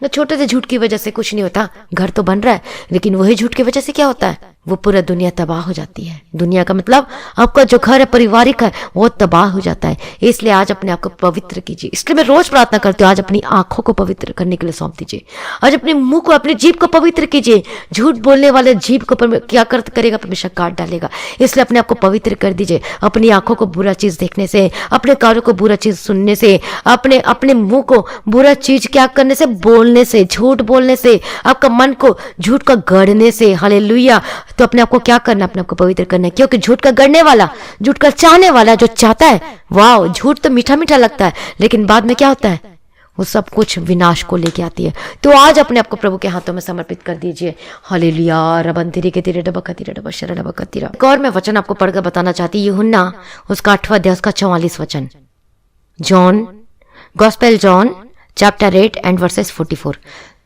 छोटे से झूठ की वजह से कुछ नहीं होता, घर तो बन रहा है, लेकिन वही झूठ की वजह से क्या होता है, वो पूरा दुनिया तबाह हो जाती है। दुनिया का मतलब आपका जो घर है, पारिवारिक है, वो तबाह हो जाता है। इसलिए आज अपने आप को पवित्र कीजिए। इसलिए मैं रोज प्रार्थना करती हूँ, आज अपनी आंखों को पवित्र करने के लिए सौंप दीजिए। आज अपने मुंह को, अपनी जीभ को पवित्र कीजिए। झूठ बोलने वाले जीभ को क्या करेगा, परमेश्वर काट डालेगा। इसलिए अपने आप को पवित्र कर दीजिए। अपनी आंखों को बुरा चीज देखने से, अपने कानों को बुरा चीज सुनने से, अपने मुंह को बुरा चीज क्या करने से, बोलने से, झूठ बोलने से, आपका मन को झूठ का गढ़ने से। हालेलुया। तो अपने आप को क्या करना, अपने आप को पवित्र करना है, क्योंकि झूठ का गढ़ने वाला, झूठ का चाहने वाला जो चाहता है, वाह, झूठ तो मीठा मीठा लगता है, लेकिन बाद में क्या होता है, वो सब कुछ विनाश को लेके आती है। तो आज अपने आप को प्रभु के हाथों में समर्पित कर दीजिए। हालेलुया। रबंतिरी के तीरे डबा खतीरा डबा शरा डबा खतीरा। एक और मैं वचन आपको पढ़कर बताना चाहती हूँ, यूहन्ना उसका 8वां अध्याय उसका 44 वचन, John gospel John chapter 8 and versus 44।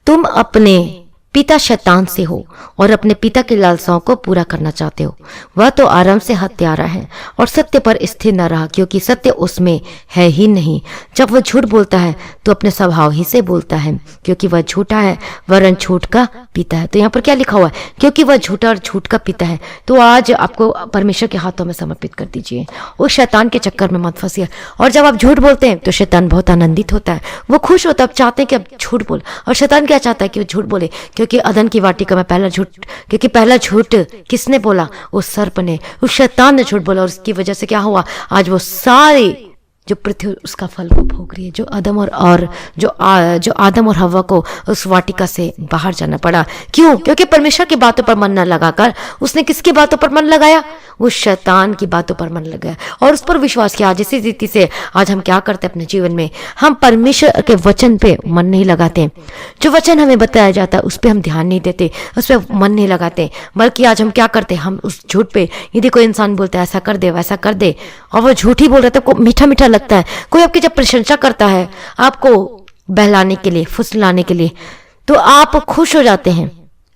तुम अपने पिता शैतान से हो और अपने पिता की लालसाओं को पूरा करना चाहते हो। वह तो आरंभ से हत्यारा है और सत्य पर स्थिर न रहा, क्योंकि सत्य उसमें है ही नहीं। जब वह झूठ बोलता है तो अपने स्वभाव ही से बोलता है, क्योंकि वह झूठा है, वरन झूठ का पिता है। तो यहाँ पर क्या लिखा हुआ है, क्योंकि वह झूठा और झूठ का पिता है। तो आज आपको परमेश्वर के हाथों में समर्पित कर दीजिए। उस शैतान के चक्कर में मत फंसिए। और जब आप झूठ बोलते हैं तो शैतान बहुत आनंदित होता है, वो खुश होता है, चाहते हैं कि आप झूठ बोल। और शैतान क्या चाहता है कि वो झूठ बोले, क्योंकि अदन की वाटिका में पहला झूठ किसने बोला? उस सर्प ने, उस शैतान ने झूठ बोला, और उसकी वजह से क्या हुआ? आज वो सारी जो पृथ्वी उसका फल को भोग रही है। जो आदम और हवा को उस वाटिका से बाहर जाना पड़ा। क्यों? क्योंकि परमेश्वर की बातों पर मन न लगाकर उसने किसकी बातों पर मन लगाया? उस शैतान की बातों पर मन लगाया और उस पर विश्वास किया। इसी रीति से आज हम क्या करते हैं अपने जीवन में? हम परमेश्वर के वचन पे मन नहीं लगाते। जो वचन हमें बताया जाता है उस पर हम ध्यान नहीं देते, उस पर मन नहीं लगाते, बल्कि आज हम क्या करते हैं? हम उस झूठ पे, यदि कोई इंसान बोलता है ऐसा कर दे वैसा कर दे, और वो झूठ ही बोल रहा है, तो मीठा मीठा लगता है। कोई आपकी जब प्रशंसा करता है आपको बहलाने के लिए, फुसलाने के लिए, तो आप खुश हो जाते हैं,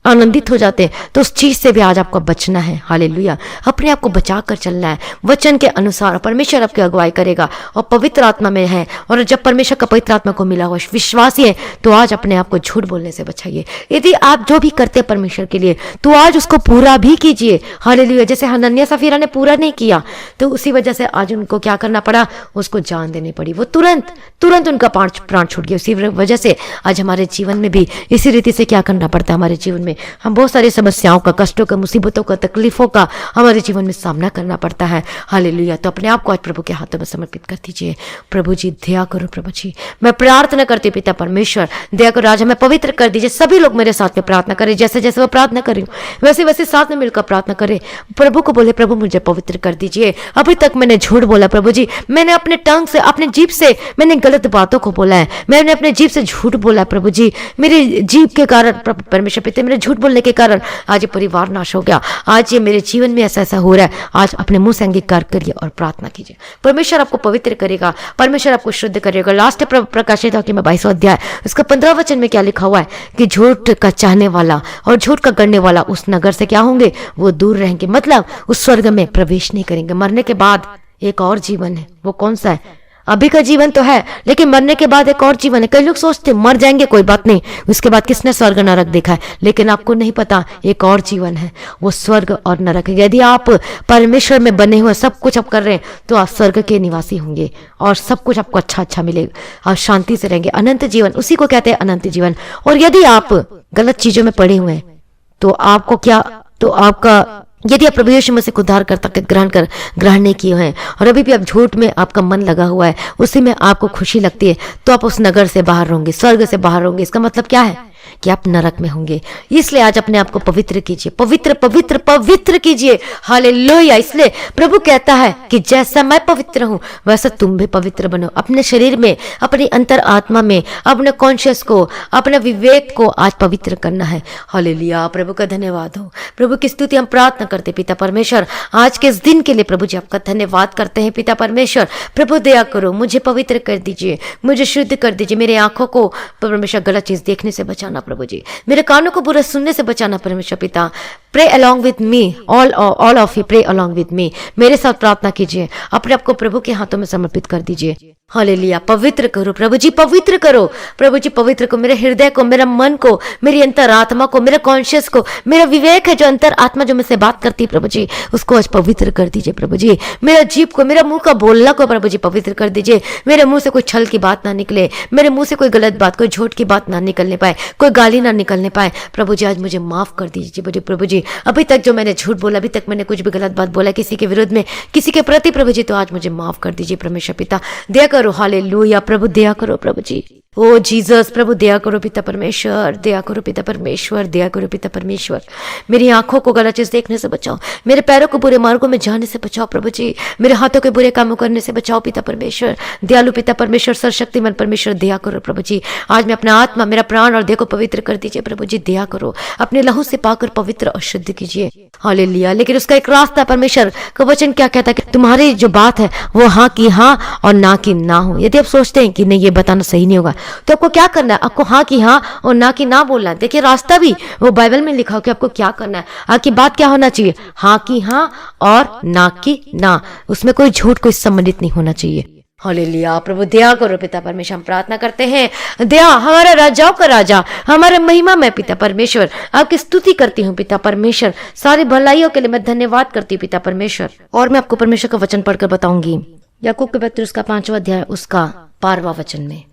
आनंदित हो जाते हैं। तो उस चीज से भी आज आपको बचना है। हालेलुया। अपने आप को बचा कर चलना है वचन के अनुसार। परमेश्वर आपकी अगुवाई करेगा और पवित्र आत्मा में है, और जब परमेश्वर का पवित्र आत्मा को मिला हुआ विश्वासी है तो आज अपने आप को झूठ बोलने से बचाइए। यदि आप जो भी करते हैं परमेश्वर के लिए तो आज उसको पूरा भी कीजिए। हालेलुया। जैसे हनन्याह सफीरा ने पूरा नहीं किया तो उसी वजह से आज उनको क्या करना पड़ा? उसको जान देनी पड़ी। वो तुरंत उनका प्राण छूट गया। उसी वजह से आज हमारे जीवन में भी इसी रीति से क्या करना पड़ता है? हमारे जीवन में हम बहुत सारी समस्याओं का, कष्टों का, मुसीबतों का, तकलीफों का हमारे जीवन में सामना करना पड़ता है। हालेलुया। तो अपने आप को आज प्रभु के हाथों में समर्पित कर दीजिए। प्रभु जी दया करो। प्रभु जी मैं प्रार्थना करती पिता परमेश्वर दया करो, आज हमें पवित्र कर दीजिए। सभी लोग मेरे साथ में प्रार्थना करें, जैसे जैसे वो प्रार्थना करें वैसे वैसे साथ में मिलकर प्रार्थना करें। प्रभु को बोले प्रभु मुझे पवित्र कर दीजिए। अभी तक मैंने झूठ बोला प्रभु जी, मैंने अपने टंग से, अपने जीभ से मैंने गलत बातों को बोला है, मैंने अपने जीभ से झूठ बोला है प्रभु जी। मेरे जीभ के कारण परमेश्वर पिता, मेरे झूठ बोलने के कारण आज ये परिवार नाश हो गया, आज ये मेरे जीवन में ऐसा ऐसा हो रहा है। आज अपने मुंह से अंगीकार करिए और प्रार्थना कीजिए। परमेश्वर आपको पवित्र करेगा, परमेश्वर आपको शुद्ध करेगा। लास्ट प्रकाशित वाक्य में 22वां अध्याय उसका 15 वचन में क्या लिखा हुआ है कि झूठ का चाहने वाला और झूठ का गढ़ने वाला उस नगर से क्या होंगे? वो दूर रहेंगे। मतलब उस स्वर्ग में प्रवेश नहीं करेंगे। मरने के बाद एक और जीवन है। वो कौन सा है? अभी का जीवन तो है, लेकिन मरने के बाद एक और जीवन है। कई लोग सोचते मर जाएंगे कोई बात नहीं, उसके बाद किसने स्वर्ग नरक देखा है? लेकिन आपको नहीं पता एक और जीवन है, वो स्वर्ग और नरक है। यदि आप परमेश्वर में बने हुए सब कुछ आप कर रहे हैं तो आप स्वर्ग के निवासी होंगे और सब कुछ आपको अच्छा अच्छा मिलेगा, आप शांति से रहेंगे। अनंत जीवन, उसी को कहते हैं अनंत जीवन। और यदि आप गलत चीजों में पड़े हुए हैं तो आपको क्या, तो आपका, यदि आप प्रभु यीशु मसीह को उद्धार करता के ग्रहण नहीं किए हैं और अभी भी आप झूठ में आपका मन लगा हुआ है, उसी में आपको खुशी लगती है, तो आप उस नगर से बाहर होंगे, स्वर्ग से बाहर होंगे। इसका मतलब क्या है? कि आप नरक में होंगे। इसलिए आज अपने आप को पवित्र कीजिए, पवित्र पवित्र पवित्र कीजिए। हालेलुया। इसलिए प्रभु कहता है कि जैसा मैं पवित्र हूं वैसा तुम भी पवित्र बनो। अपने शरीर में, अपनी अंतर आत्मा में, अपने कॉन्शियस को, अपने विवेक को आज पवित्र करना है। हालेलुया। प्रभु का धन्यवाद हो। प्रभु की स्तुति हम प्रार्थना करते पिता परमेश्वर आज के इस दिन के लिए। प्रभु जी आपका धन्यवाद करते हैं पिता परमेश्वर। प्रभु दया करो, मुझे पवित्र कर दीजिए, मुझे शुद्ध कर दीजिए। मेरे आंखों को परमेश्वर गलत चीज देखने से बचाना प्रभु जी, मेरे कानों को बुरा सुनने से बचाना परमेश्वर पिता। Pray along with me, all of you pray along with me. मेरे साथ प्रार्थना कीजिए, अपने आप को प्रभु के हाथों में समर्पित कर दीजिए। हालेलुया। पवित्र करो प्रभु जी, पवित्र करो प्रभु जी, पवित्र को, मेरे हृदय को, मेरा मन को, मेरी अंतर आत्मा को, मेरे कॉन्शियस को, मेरा विवेक है जो अंतर आत्मा जो मुझसे बात करती है प्रभु जी, उसको आज पवित्र कर दीजिए प्रभु जी। मेरा जीभ को, मेरा मुंह का बोलना को प्रभु जी पवित्र कर दीजिए। मेरे मुंह से कोई छल की बात ना निकले, मेरे मुंह से कोई गलत बात, कोई झूठ की बात ना निकलने पाए, कोई गाली ना निकलने पाए प्रभु जी। आज मुझे माफ कर दीजिए प्रभु जी। अभी तक जो मैंने झूठ बोला, अभी तक मैंने कुछ भी गलत बात बोला किसी के विरुद्ध में, किसी के प्रति प्रभु जी, तो आज मुझे माफ कर दीजिए परमेश्वर पिता। दया करो। हालेलुया। प्रभु दया करो प्रभु जी। ओ जीसस, प्रभु दया करो पिता परमेश्वर, दया करो पिता परमेश्वर, दया करो पिता परमेश्वर। मेरी आंखों को गलत चीज देखने से बचाओ, मेरे पैरों को बुरे मार्गों में जाने से बचाओ प्रभु जी, मेरे हाथों के बुरे कामों करने से बचाओ पिता परमेश्वर। दयालु पिता परमेश्वर, सर्वशक्तिमान परमेश्वर, दया करो प्रभु जी। आज मैं अपना आत्मा, मेरा प्राण और देह को पवित्र कर दीजिए प्रभु जी। दया करो, अपने लहू से पाकर पवित्र और शुद्ध कीजिए। हालेलुया। लेकिन उसका एक रास्ता, परमेश्वर का वचन क्या कहता है कि तुम्हारी जो बात है वो हाँ की हाँ और ना की ना हो। यदि आप सोचते हैं कि नहीं ये बताना सही नहीं होगा तो आपको क्या करना है? आपको हाँ की हाँ और ना की ना बोलना है। देखिए रास्ता भी वो बाइबल में लिखा हो कि आपको क्या करना है। आपकी बात क्या होना चाहिए? हाँ की हाँ और ना की ना। उसमें कोई झूठ, कोई सम्मिलित नहीं होना चाहिए। हालेलुया। प्रभु दया करो पिता परमेश्वर, हम प्रार्थना करते हैं। दया, हमारा राजाओं का राजा, हमारे महिमा में पिता परमेश्वर आपकी स्तुति करती हूँ पिता परमेश्वर। सारी भलाइयों के लिए मैं धन्यवाद करती हूँ पिता परमेश्वर। और मैं आपको परमेश्वर का वचन पढ़कर बताऊंगी। याकूब के पत्र उसका 5वां अध्याय उसका 12वां वचन में,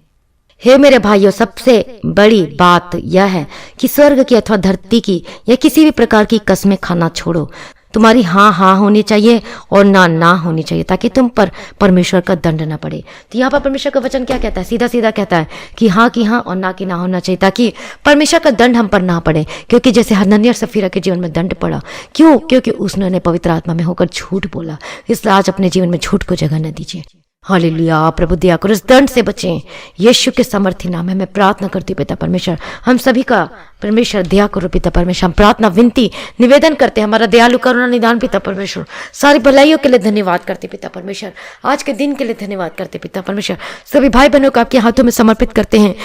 हे मेरे भाइयों, सबसे बड़ी बात यह है कि स्वर्ग की अथवा धरती की या किसी भी प्रकार की कस्में खाना छोड़ो। तुम्हारी हाँ हाँ होनी चाहिए और ना ना होनी चाहिए, ताकि तुम पर परमेश्वर का दंड ना पड़े। तो यहाँ पर परमेश्वर का वचन क्या कहता है? सीधा सीधा कहता है कि हाँ और ना की ना होना चाहिए, ताकि परमेश्वर का दंड हम पर ना पड़े। क्योंकि जैसे हनन्याह और सफीरा के जीवन में दंड पड़ा, क्यों? क्योंकि उसने पवित्र आत्मा में होकर झूठ बोला। इसलिए आज अपने जीवन में झूठ को जगह न दीजिए। हालेलुया। प्रभु दया करो, इस दंड से बचें। यीशु के समर्थी नाम में मैं प्रार्थना करती हूँ पिता परमेश्वर, हम सभी का परमेश्वर दया करो पिता परमेश्वर। हम प्रार्थना विनती निवेदन करते हैं, हमारा दयालु करुणा निदान पिता परमेश्वर। सारी भलाइयों के लिए धन्यवाद करते पिता परमेश्वर, आज के दिन के लिए धन्यवाद करते पिता परमेश्वर। सभी भाई बहनों को आपके हाथों में समर्पित करते हैं।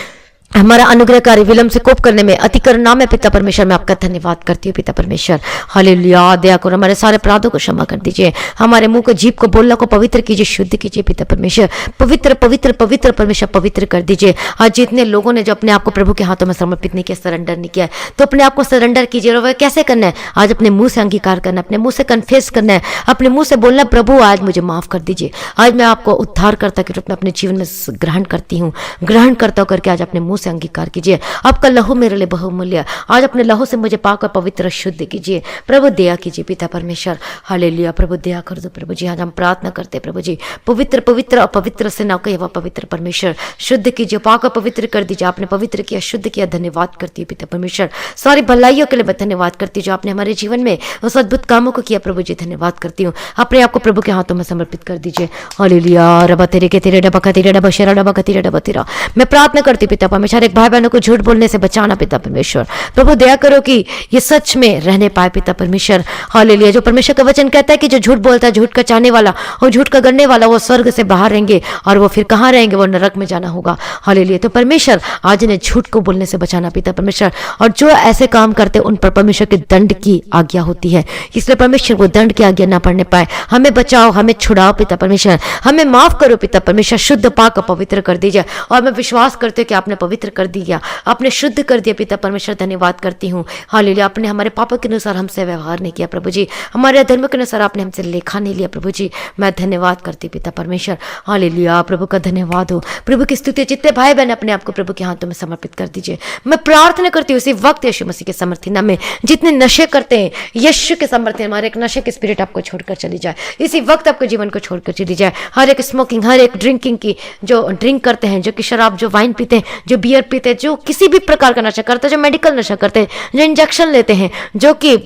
हमारा अनुग्रहकारी विलंब से कोप करने में अति करुणा में पिता परमेश्वर, मैं आपका धन्यवाद करती हूँ पिता परमेश्वर। हालेलुया। दया करो, हमारे सारे अपराधों को क्षमा कर दीजिए, हमारे मुंह को, जीभ को, बोलना को पवित्र कीजिए, शुद्ध कीजिए पिता परमेश्वर। पवित्र पवित्र पवित्र परमेश्वर पवित्र कर दीजिए। आज जितने लोगों ने जो अपने आप को प्रभु के हाथों में समर्पित नहीं किया, सरेंडर नहीं किया, तो अपने आप को सरेंडर कीजिए। और वह कैसे करना है? आज अपने मुंह से अंगीकार करना है, अपने मुंह से कन्फेस करना है, अपने मुंह से बोलना, प्रभु आज मुझे माफ कर दीजिए। आज मैं आपको उद्धारकर्ता के रूप में अपने जीवन में ग्रहण करती हूँ, ग्रहण करता हूँ करके आज अपने मुंह से अंगीकार कीजिए। आपका लहू मेरे लिए बहुमूल्य, आज अपने लहू से मुझे पाकर पवित्र शुद्ध कीजिए। प्रभु दया कीजिए पिता परमेश्वर। हालेलुया। प्रभु दया कर दो प्रभु जी। आज हम प्रार्थना करते हैं प्रभु जी, पवित्र पवित्र अपवित्र से ना कहे, वह पवित्र परमेश्वर शुद्ध कीजिए, पाकर पवित्र कर दीजिए। आपने पवित्र किया, शुद्ध किया, धन्यवाद करती है पिता परमेश्वर। सारी भलाइयों के लिए मैं धन्यवाद करती हूँ जो आपने हमारे जीवन में उस अद्भुत कामों को किया प्रभु जी, धन्यवाद करती हूँ। अपने आपको प्रभु के हाथों में समर्पित कर दीजिए। हालेलुया। रबा तेरे के तेरे डबा का तेरे डबा शेरा डबा का तेरे डबा तेरा। मैं प्रार्थना करती पिता परमेश्वर, एक भाई बहनों को झूठ बोलने से बचाना पिता परमेश्वर। प्रभु दया करो कि ये सच में रहने पाए पिता परमेश्वर। हालेलुया। जो परमेश्वर का वचन कहता है कि जो झूठ बोलता है, झूठ का चाहने वाला और झूठ का गढ़ने वाला, वो स्वर्ग से बाहर रहेंगे और वो फिर कहाँ रहेंगे? वो नरक में जाना होगा। हालेलुया। तो परमेश्वर आज इन्हें झूठ को बोलने से बचाना पिता परमेश्वर, और जो ऐसे काम करते उन पर परमेश्वर के दंड की आज्ञा होती है, इसलिए परमेश्वर वो दंड की आज्ञा ना पढ़ने पाए। हमें बचाओ, हमें छुड़ाओ पिता परमेश्वर, हमें माफ करो पिता परमेश्वर, शुद्ध पाक पवित्र कर दीजिए। और मैं विश्वास करती हूँ कि आपने पवित्र कर दिया, आपने शुद्ध कर दिया पिता परमेश्वर, धन्यवाद करती हूँ। हालेलुया। आपने हमारे पापों के अनुसार हमसे व्यवहार नहीं किया प्रभु जी, हमारे अधर्म के अनुसार आपने हमसे लेखा नहीं लिया प्रभु जी, मैं धन्यवाद करती पिता परमेश्वर। हालेलुया। प्रभु का धन्यवाद हो, प्रभु की स्तुति। जितने भाई बहन अपने आप को प्रभु के हाथों में समर्पित कर दीजिए। मैं प्रार्थना करती हूँ इसी वक्त यीशु मसीह के समर्थी नाम में, जितने नशे करते हैं यीशु के समर्थी, हमारे एक नशे के स्पिरिट आपको छोड़कर चली जाए इसी वक्त, आपके जीवन को छोड़कर चली जाए। हर एक स्मोकिंग, हर एक ड्रिंकिंग की, जो ड्रिंक करते हैं, जो कि शराब, जो वाइन पीते हैं, जो बियर पीते हैं, जो किसी भी प्रकार का नशा करते हैं, जो मेडिकल नशा करते हैं, जो इंजेक्शन लेते हैं, जो कि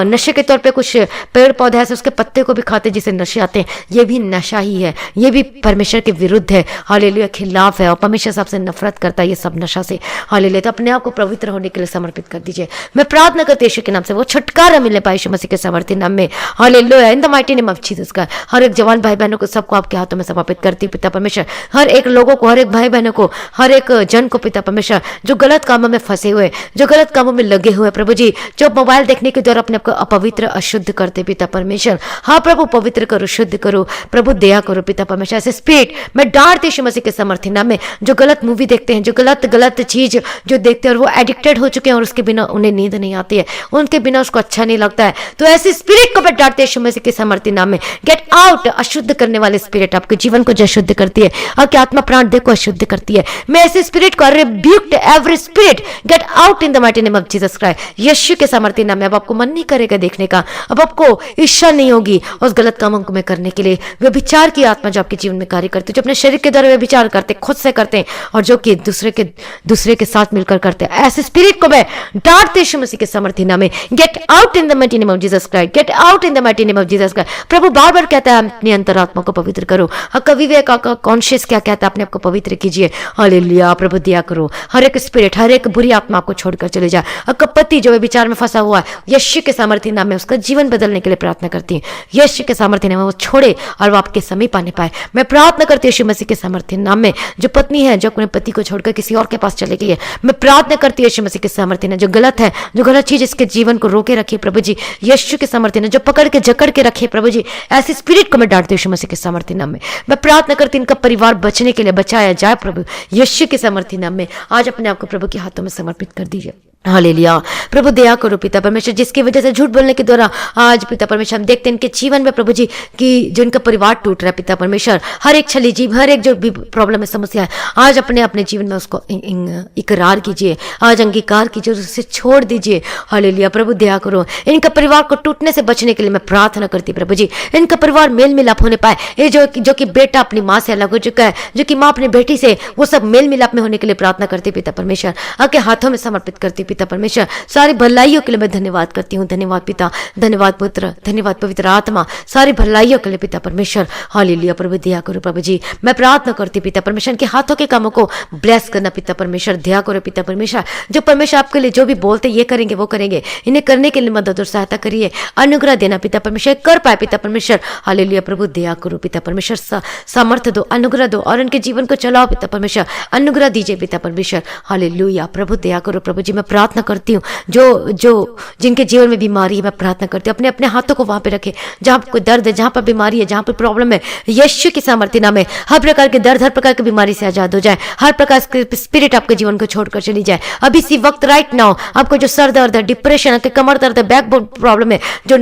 नशे के तौर पे कुछ पेड़ पौधे ऐसे उसके पत्ते को भी खाते हैं जिसे नशे आते हैं, ये भी नशा ही है, ये भी परमेश्वर के विरुद्ध है। हालेलुया। खिलाफ है और परमेश्वर सबसे नफरत करता है ये सब नशा से। हालेलुया। तो अपने आप को पवित्र होने के लिए समर्पित कर दीजिए। मैं प्रार्थना करती हूं यीशु के नाम से वो छुटकारा मिलने पाए यीशु मसीह के समर्थी नाम में। Hallelujah. In the mighty name of Jesus का हर एक जवान भाई बहनों को सबको आपके हाथों में समर्पित करती पिता परमेश्वर। हर एक लोगों को, हर एक भाई बहनों को, हर एक जन को पिता परमेश्वर, जो गलत कामों में फंसे हुए, जो गलत कामों में लगे हुए प्रभु जी, जो मोबाइल देखने के द्वारा अपने आप को अपवित्र अशुद्ध करते पिता परमेश्वर, हाँ प्रभु पवित्र करो, शुद्ध करो प्रभु, दया करो पिता परमेश्वर। ऐसे स्पिरिट मैं डांटती यीशु मसीह के समर्थी नाम में, जो गलत मूवी देखते हैं, जो गलत चीज जो देखते हैं और वो एडिक्टेड हो चुके हैं और उसके बिना उन्हें नींद नहीं आती है, उनके बिना उसको अच्छा नहीं लगता है, तो ऐसे स्पिरिट को मैं डांटती यीशु मसीह के समर्थी नाम में। Get out. अशुद्ध करने वाले स्पिरिट आपके जीवन को जो अशुद्ध करती है, आपके आत्मा प्राण देह को अशुद्ध करती है, मैं ऐसे स्पिरिट को rebuked every spirit, get out in the mighty name of Jesus Christ. यीशु के समर्थी नाम में। अब आपको मन नहीं करेगा देखने का, अब आपको इच्छा नहीं होगी उस गलत कामों को में करने के लिए। व्यभिचार की आत्मा जो आपके जीवन में कार्य करती है, जो अपने शरीर के द्वारा व्यभिचार करते, खुद से करते हैं और जो कि दूसरे के साथ मिलकर करते हैं, ऐसे स्पिरिट को मैं डांटते यीशु मसीह के समर्थी नाम में। Get out in the mighty name of Jesus Christ, get out in the mighty name of Jesus Christ. प्रभु बार बार कहता है अपनी अंतरात्मा को पवित्र करो। कवि विवेक का कॉन्शियस क्या कहता है? अपने आप को पवित्र कीजिए। हालेलुया। प्रभु दया करो, हर एक स्पिरिट, हर एक बुरी आत्मा को छोड़कर चले जाए। कपति जो विचार में फंसा हुआ है, यीशु के सामर्थ्य नाम में उसका जीवन बदलने के लिए प्रार्थना करती हूँ। यीशु के सामर्थ्य नाम में वो छोड़े और वो आपके समीप आने पाए। मैं प्रार्थना करती हूँ यीशु मसीह के सामर्थ्य नाम में। जो पत्नी है जो अपने पति को छोड़कर किसी और के पास चले गई है, मैं प्रार्थना करती हूँ यीशु मसीह के सामर्थ्य नाम। जो गलत है, जो गलत चीज इसके जीवन को रोके रखी प्रभु जी, यीशु के सामर्थ्य नाम। जो पकड़ के जकड़ के रखे प्रभु जी, ऐसे स्पिरिट को मैं डांटती हूँ यीशु मसीह के सामर्थ्य नाम में। मैं प्रार्थना करती हूँ इनका परिवार बचने के लिए बचाया जाए प्रभु, यीशु के सामर्थ्य नाम में। आज अपने आप को प्रभु के हाथों में समर्पित कर दीजिए। हालेलुया। प्रभु दया करो पिता परमेश्वर, जिसकी वजह से झूठ बोलने के द्वारा आज पिता परमेश्वर हम देखते हैं इनके जीवन में प्रभु जी कि जो इनका परिवार टूट रहा है पिता परमेश्वर, हर एक छली जीव, हर एक जो भी प्रॉब्लम है, समस्या है, आज अपने अपने जीवन में उसको इकरार कीजिए, आज अंगीकार कीजिए, उसे छोड़ दीजिए। हालेलुया। प्रभु दया करो, इनका परिवार को टूटने से बचने के लिए मैं प्रार्थना करती प्रभु जी, इनका परिवार मेल मिलाप होने पाए। ये जो कि बेटा अपनी माँ से अलग हो चुका है, जो कि माँ अपनी बेटी से, वो सब मेल मिलाप में होने के लिए प्रार्थना करती पिता परमेश्वर, आपके हाथों में समर्पित करती पिता परमेश्वर। सारी भलाइयों के लिए मैं धन्यवाद करती हूँ। धन्यवाद पिता, धन्यवाद पुत्र, धन्यवाद पवित्र आत्मा, सारी भलाइयों के लिए पिता परमेश्वर। हालेलुया। प्रभु दया करो प्रभु जी, मैं प्रार्थना करती पिता परमेश्वर के हाथों के कामों को ब्लेस करना पिता परमेश्वर। दया करो पिता परमेश्वर, जो परमेश्वर आपके लिए जो भी बोलते ये करेंगे वो करेंगे, इन्हें करने के लिए मदद और सहायता करिए, अनुग्रह देना पिता परमेश्वर, कर पाए पिता परमेश्वर। हालेलुया। प्रभु दया करो पिता परमेश्वर, सामर्थ्य दो, अनुग्रह दो और उनके जीवन को चलाओ पिता परमेश्वर, अनुग्रह दीजिए पिता परमेश्वर। हालेलुया। प्रभु दया करो प्रभु जी, मैं प्रार्थना करती हूँ जो जिनके जीवन में बीमारी है, मैं प्रार्थना करती हूँ अपने अपने हाथों को वहां पे रखे जहां पर कोई दर्द है, जहां पर बीमारी है, जहां पर प्रॉब्लम है, यीशु की सामर्थ्य नाम में हर प्रकार के दर्द, हर प्रकार की बीमारी से आजाद हो जाए, हर प्रकार के स्पिरिट आपके जीवन को छोड़कर चली जाए अभी इसी वक्त, राइट नाउ। आपको जो सर दर्द है, डिप्रेशन है, कमर दर्द है, बैक बोन प्रॉब्लम है, जो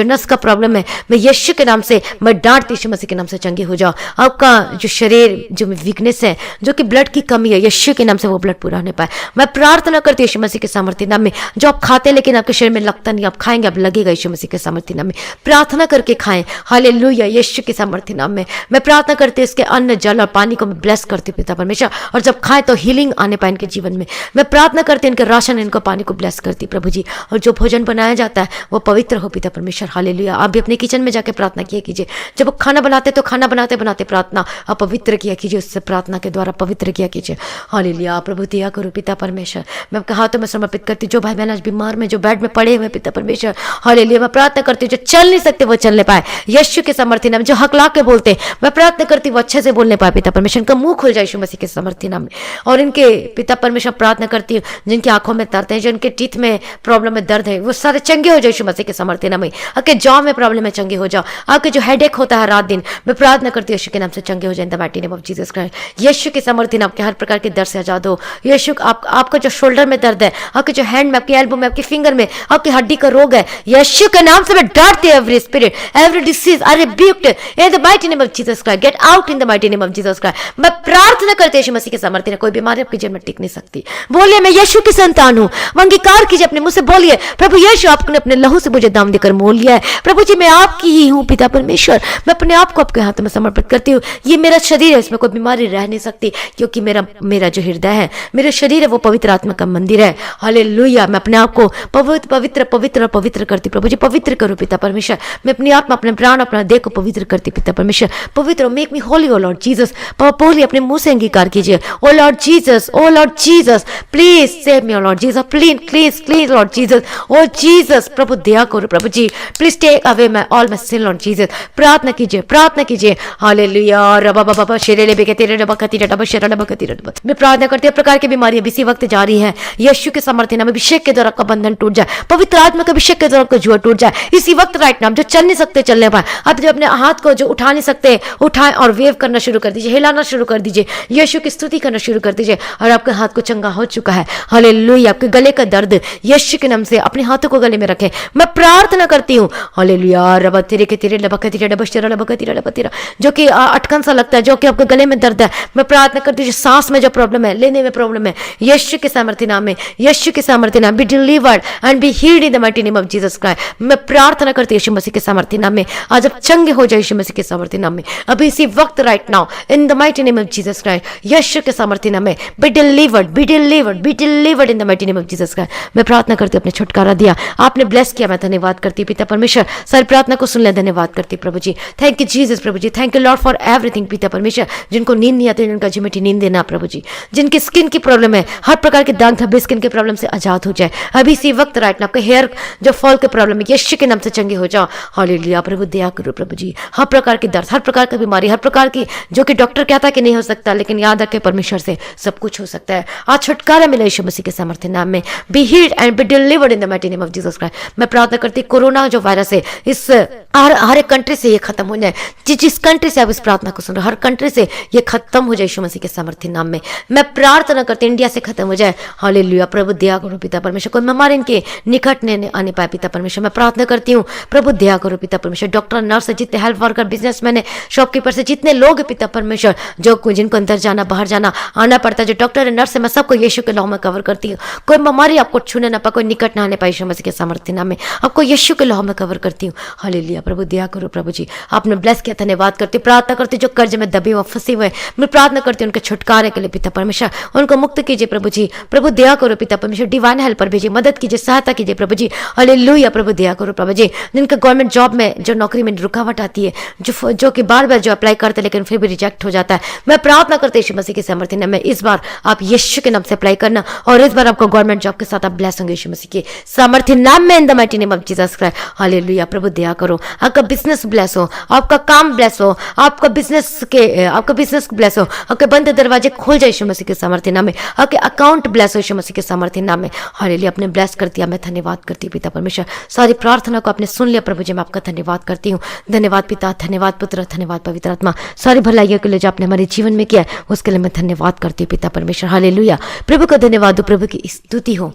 नस का प्रॉब्लम है, मैं यीशु के नाम से मैं डांटती, यीशु मसीह के नाम से चंगे हो जाओ। आपका जो शरीर जो वीकनेस है, जो कि ब्लड की कमी है, यीशु के नाम से वो ब्लड पूरा होने पाए, मैं प्रार्थना करती हूँ यीशु मसीह के सामर्थ्य नाम में। जो आप खाते लेकिन आपके शरीर में लगता नहीं, आप खाएंगे आप लगेगा, यीशु मसीह के सामर्थ्य नाम में प्रार्थना करके खाएं। हालेलुया। यीशु के सामर्थ्य नाम में मैं प्रार्थना करती हूँ, इसके अन्न जल और पानी को मैं ब्लेस करती हूँ पिता परमेश्वर, और जब खाएं तो हीलिंग आने पाए इनके जीवन में। मैं प्रार्थना करती हूँ इनके राशन, इनको पानी को ब्लेस करती प्रभु जी, और जो भोजन बनाया जाता है वो पवित्र हो पिता परमेश्वर। हालेलुया। आप भी अपने किचन में जाके प्रार्थना किया कीजिए, जब वो खाना बनाते तो खाना बनाते बनाते प्रार्थना आप पवित्र किया कीजिए, उससे प्रार्थना के द्वारा पवित्र किया कीजिए। हालेलुया। प्रभु दया करो पिता परमेश्वर, मैं आपके हाथों में समर्पित करती हूँ जो भाई बहन आज बीमार में, जो बेड में पड़े हुए पिता परमेश्वर। हालेलुया। मैं प्रार्थना करती हूँ जो चल नहीं सकते वो चलने पाए यीशु के सामर्थ्य नाम, जो हकला के बोलते मैं प्रार्थना करती हूँ वो अच्छे से बोलने पाए पिता परमेश्वर, का मुंह खुल जाए यीशु मसीह के सामर्थ्य नाम में। और इनके पिता परमेश्वर प्रार्थना करती हूँ जिनकी आंखों में दर्द है, जो इनके टीथ में प्रॉब्लम में दर्द है, वो सारे चंगे हो जाए यीशु मसीह के सामर्थ्य नाम में। आपके जॉ में प्रॉब्लम है, चंगे हो जाओ। आपके जो हेडेक होता है रात दिन, मैं प्रार्थना करती हूँ यीशु के नाम से चंगे हो जाए in the mighty name of Jesus Christ. यीशु के सामर्थ्य नाम के हर प्रकार के दर्द से आजाद हो। यीशु आपका जो शोल्डर में दर्द है, आपके जो हैंड में, आपके एल्बो में, आपके फिंगर में, आपकी हड्डी का रोग है, यीशु के नाम से मैं डांटती हूं every spirit, every disease are rebuked in the mighty name of Jesus Christ, get out in the mighty name of Jesus Christ. मैं प्रार्थना करती हूं यीशु मसीह के सामर्थ्य ने, कोई बीमारी आपके जीवन में टिक नहीं सकती। बोलिए मैं यीशु की संतान हूं, अंगीकार कीजिए अपने मुंह से, बोलिए प्रभु यीशु आपने अपने लहू से मुझे दाम देकर मोल लिया है। प्रभु जी मैं आपकी ही हूं पिता परमेश्वर, मैं अपने आप को आपके हाथ में समर्पित करती हूँ। ये मेरा शरीर है, इसमें कोई बीमारी रह नहीं सकती, क्योंकि मेरा जो हृदय है, मेरा शरीर है, वो पवित्र आत्मा का मंदिर है। हालेलुया। मैं अपने आप को पवित्र पवित्र पवित्र करती प्रभु जी, पवित्र करो पिता परमेश्वर। मैं अपनी आत्मा, अपने प्राण, अपना देह को पवित्र करती पिता परमेश्वर, पवित्र make me holy O Lord Jesus. बोलिए अपने मुंह से अंगीकार कीजिए, O Lord Jesus, O Lord Jesus please save me O Lord Jesus, please please please Lord Jesus, O Jesus प्रभु दया करो प्रभु जी, please take away my all my sin Lord Jesus. प्रार्थना कीजिए, प्रार्थना कीजिए। हालेलुया। रबा बाबा शेरेले बेके रबा खती रबा शेरा रबा खती रबा। मैं प्रार्थना करती हूं प्रकार की बीमारियां इसी वक्त जारी है, यीशु के सामर्थ्य नाम, अभिषेक के द्वारा का बंधन टूट जाए, पवित्र आत्मा के अभिषेक के द्वारा का जुआ टूट जाए इसी वक्त, राइट नाम। जो चल नहीं सकते चलने पाए, आप जो अपने हाथ को जो उठा नहीं सकते उठाएं और वेव करना शुरू कर दीजिए, हिलाना शुरू कर दीजिए, यीशु की स्तुति करना शुरू कर दीजिए, और आपके हाथ को चंगा हो चुका है। हालेलुया। आपके गले का दर्द यीशु के नाम से अपने हाथों को गले में रखें, मैं प्रार्थना करती हूँ। हालेलुया। रबा तेरे के तेरे लबा खती रबा शेरा रबा खती रबा तेरा, जो कि अटकन सा लगता है, जो कि आपके गले में दर्द है, मैं प्रार्थना करती हूँ। सांस में जो प्रॉब्लम है, लेने में प्रॉब्लम है, यीशु के सामर्थ्य नाम में, यीशु के सामर्थ्य नाम, be delivered and be healed in the mighty name of Jesus Christ. मैं प्रार्थना करती हूँ यीशु मसीह के सामर्थ्य नाम में, आज आप चंगे हो जाए यीशु मसीह के सामर्थ्य नाम में, अभी इसी वक्त, right now in the mighty name of Jesus Christ. यीशु के सामर्थ्य नाम में be delivered, be delivered, be delivered in the mighty name of Jesus Christ. मैं प्रार्थना करती हूँ, अपने छुटकारा दिया, आपने ब्लेस किया, मैं धन्यवाद करती हूँ पिता परमेश्वर। सारी प्रार्थना को सुन ले, धन्यवाद करती प्रभु जी। थैंक यू जीसस प्रभु जी, thank you Lord for everything पिता परमेश्वर। जिनको नींद नहीं आती उनका जिम्मेटी नींद देना प्रभु जी, जिनकी स्किन की प्रॉब्लम है, हर प्रकार के दाग धब्बे स्किन के प्रॉब्लम से आजाद हो जाए अभी इसी वक्त, राइट ना। आपके हेयर जो फॉल के प्रॉब्लम है, यीशु के नाम से चंगे हो जाओ। हालेलुया। प्रभु दया करो प्रभु जी, हर प्रकार के दर्द, हर प्रकार की बीमारी, हर प्रकार की जो कि डॉक्टर कहता है कि नहीं हो सकता, लेकिन याद रखे परमेश्वर से सब कुछ हो सकता है। आज छुटकारा मिला यीशु मसीह के सामर्थ्य नाम में, be healed and B delivered in the mighty name of Jesus Christ. मैं प्रार्थना करती कोरोना जो वायरस है, इस हर एक कंट्री से ये खत्म हो जाए। जिस कंट्री से आप इस प्रार्थना को सुन रहे हो, हर कंट्री से ये खत्म हो जाए यीशु मसीह के सामर्थ्य नाम में। मैं प्रार्थना करती हूँ इंडिया से खत्म हो जाए। हालेलुया। प्रभु दया करो पिता परमेश्वर, कोई बीमारी इनके निकट नहीं आने पाए पिता परमेश्वर। मैं प्रार्थना करती हूँ प्रभु दया करो पिता परमेश्वर। डॉक्टर, नर्स, जितने हेल्थ वर्कर, बिजनेसमैन है, शॉपकीपर से जितने लोग हैं पिता परमेश्वर, जो जिनको अंदर जाना बाहर जाना आना पड़ता है, जो डॉक्टर है, नर्स है, मैं सबको यीशु के नाम में कवर करती हूँ। कोई बीमारी आपको छूने ना पाए, कोई निकट ना आने पाए यीशु मसीह के सामर्थ्य नाम में। आपको यीशु के नाम में कवर करती हूँ। हालेलुया। प्रभु दया करो प्रभु जी, आपने ब्लेस किया, धन्यवाद करती हूँ। प्रार्थना करती हूँ जो कर्ज में दबे हुए फंसे हुए, मैं प्रार्थना करती हूँ उनके छुटकारे के लिए पिता परमेश्वर, उनको मुक्त कीजिए प्रभु जी। प्रभु दया करो पिता परमेश्वर, डिवाइन हेल्पर भेजिए, मदद कीजिए, सहायता कीजिए प्रभु जी। हालेलुया। प्रभु दया करो प्रभु जी। जिनके गवर्नमेंट जॉब में, जो नौकरी में रुकावट आती है, जो कि बार बार जो अप्लाई करते लेकिन फिर भी रिजेक्ट हो जाता है, मैं प्रार्थना करते यीशु मसीह के सामर्थ्य नाम में, इस बार आप यीशु के नाम से अप्लाई करना और इस बार आपको गवर्नमेंट जॉब के साथ आप ब्लेस होंगे यीशु मसीह के सामर्थ्य नाम में, in the mighty name of Jesus Christ. Hallelujah. प्रभु दया करो, आपका बिजनेस ब्लेस हो, आपका काम ब्लेस हो, आपका बिजनेस ब्लेस हो, आपके बंद दरवाजे खोल जाए यीशु मसीह के सामर्थ्य नाम में, आपके अकाउंट ब्लेस हो यीशु मसीह के सामर्थ्य नाम में। हालेलुया। आपने ब्लेस कर दिया, मैं धन्यवाद करती हूँ पिता परमेश्वर। सारी प्रार्थना को आपने सुन लिया प्रभु जी, मैं आपका धन्यवाद करती हूँ। धन्यवाद पिता, धन्यवाद पुत्र, धन्यवाद पवित्र आत्मा। सारी भलाइयों के लिए जो आपने हमारे जीवन में किया है उसके लिए मैं धन्यवाद करती हूँ पिता परमेश्वर। हालेलुया। प्रभु का धन्यवाद हो, प्रभु की स्तुति हो।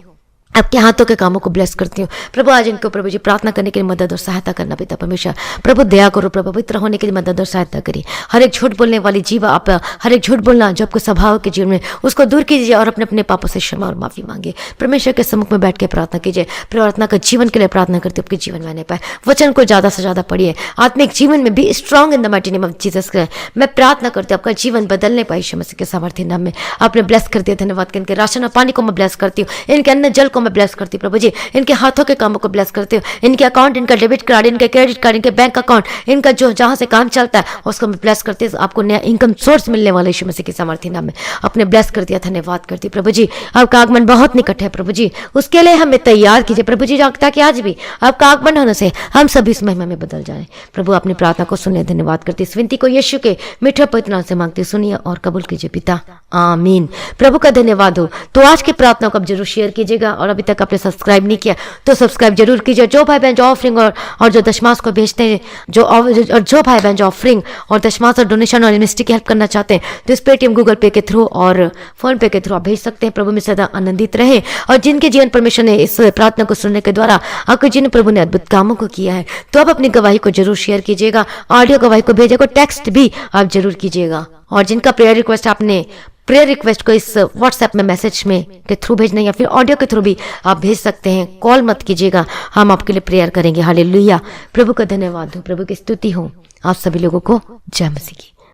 आपके हाथों के कामों को ब्लेस करती हूँ प्रभु। आज इनको प्रभु जी प्रार्थना करने के लिए मदद और सहायता करना पिता परमेश्वर। प्रभु दया करो प्रभु, पवित्र होने के लिए मदद और सहायता करिए। हर एक झूठ बोलने वाली जीव, आप हर एक झूठ बोलना जो आपको स्वभाव के जीवन में, उसको दूर कीजिए और अपने अपने पापों से क्षमा और माफी मांगिए। परमेश्वर के सम्मुख में बैठ के प्रार्थना कीजिए। प्रार्थना का जीवन के लिए प्रार्थना करते आपके जीवन में आने पाए। वचन को ज्यादा से ज्यादा पढ़िए, आत्मिक जीवन में भी strong in the mighty name of Jesus Christ. मैं प्रार्थना करती हूँ आपका जीवन बदलने पाए यीशु मसीह के सामर्थ्य नाम में। आपने ब्लेस कर दिया, धन्यवाद। इनके राशन और पानी को मैं ब्लेस करती हूँ, इनके अन्न जल को मैं ब्लेस करती हूँ प्रभु जी। इनके हाथों के कामों को ब्लेस करते हो, इनके अकाउंट, इनका डेबिट कार्ड, इनके क्रेडिट कार्ड, इनके बैंक अकाउंट, इनका जो जहां से काम चलता है उसको मैं ब्लेस करती हूँ। आपको नया इनकम सोर्स मिलने वाला यीशु मसीह के सामर्थ्य नाम में अपने ब्लेस कर दिया, धन्यवाद करती प्रभु जी। आपका आगमन बहुत निकट है प्रभु जी, उसके लिए हमें तैयार कीजिए प्रभु जी, ताकि आज भी आपका आगमन होने से हम सभी इस महिमा में बदल जाए। प्रभु अपनी प्रार्थना को सुनिए, धन्यवाद करती इस विनती को यीशु के मीठे पवित्र नाम से मांगती, सुनिए और कबूल कीजिए पिता, आमीन। प्रभु का धन्यवाद हो। तो आज की प्रार्थना को आप जरूर शेयर कीजिएगा और अभी तक आपने सब्सक्राइब नहीं किया तो सब्सक्राइब जरूर कीजिए। जो भाई बहन जो ऑफरिंग और जो दशमांश को भेजते हैं, जो भाई बहन जो ऑफरिंग और दशमांश और डोनेशन और मिनिस्ट्री की हेल्प करना चाहते हैं तो इस पेटीएम, गूगल पे के थ्रू और फोन पे के थ्रू आप भेज सकते हैं। प्रभु में सदा आनंदित रहे। और जिनके जीवन परमेश्वर ने इस प्रार्थना को सुनने के द्वारा आपके जीवन प्रभु ने अद्भुत कामों को किया है, तो आप अपनी गवाही को जरूर शेयर कीजिएगा, ऑडियो गवाही को भेजिएगा, टेक्स्ट भी आप जरूर कीजिएगा। और जिनका प्रेयर रिक्वेस्ट, आपने प्रेयर रिक्वेस्ट को इस व्हाट्सएप में मैसेज में के थ्रू भेजना या फिर ऑडियो के थ्रू भी आप भेज सकते हैं। कॉल मत कीजिएगा, हम आपके लिए प्रेयर करेंगे। हालेलुया। प्रभु का धन्यवाद हो, प्रभु की स्तुति हो। आप सभी लोगों को जय मसीह की।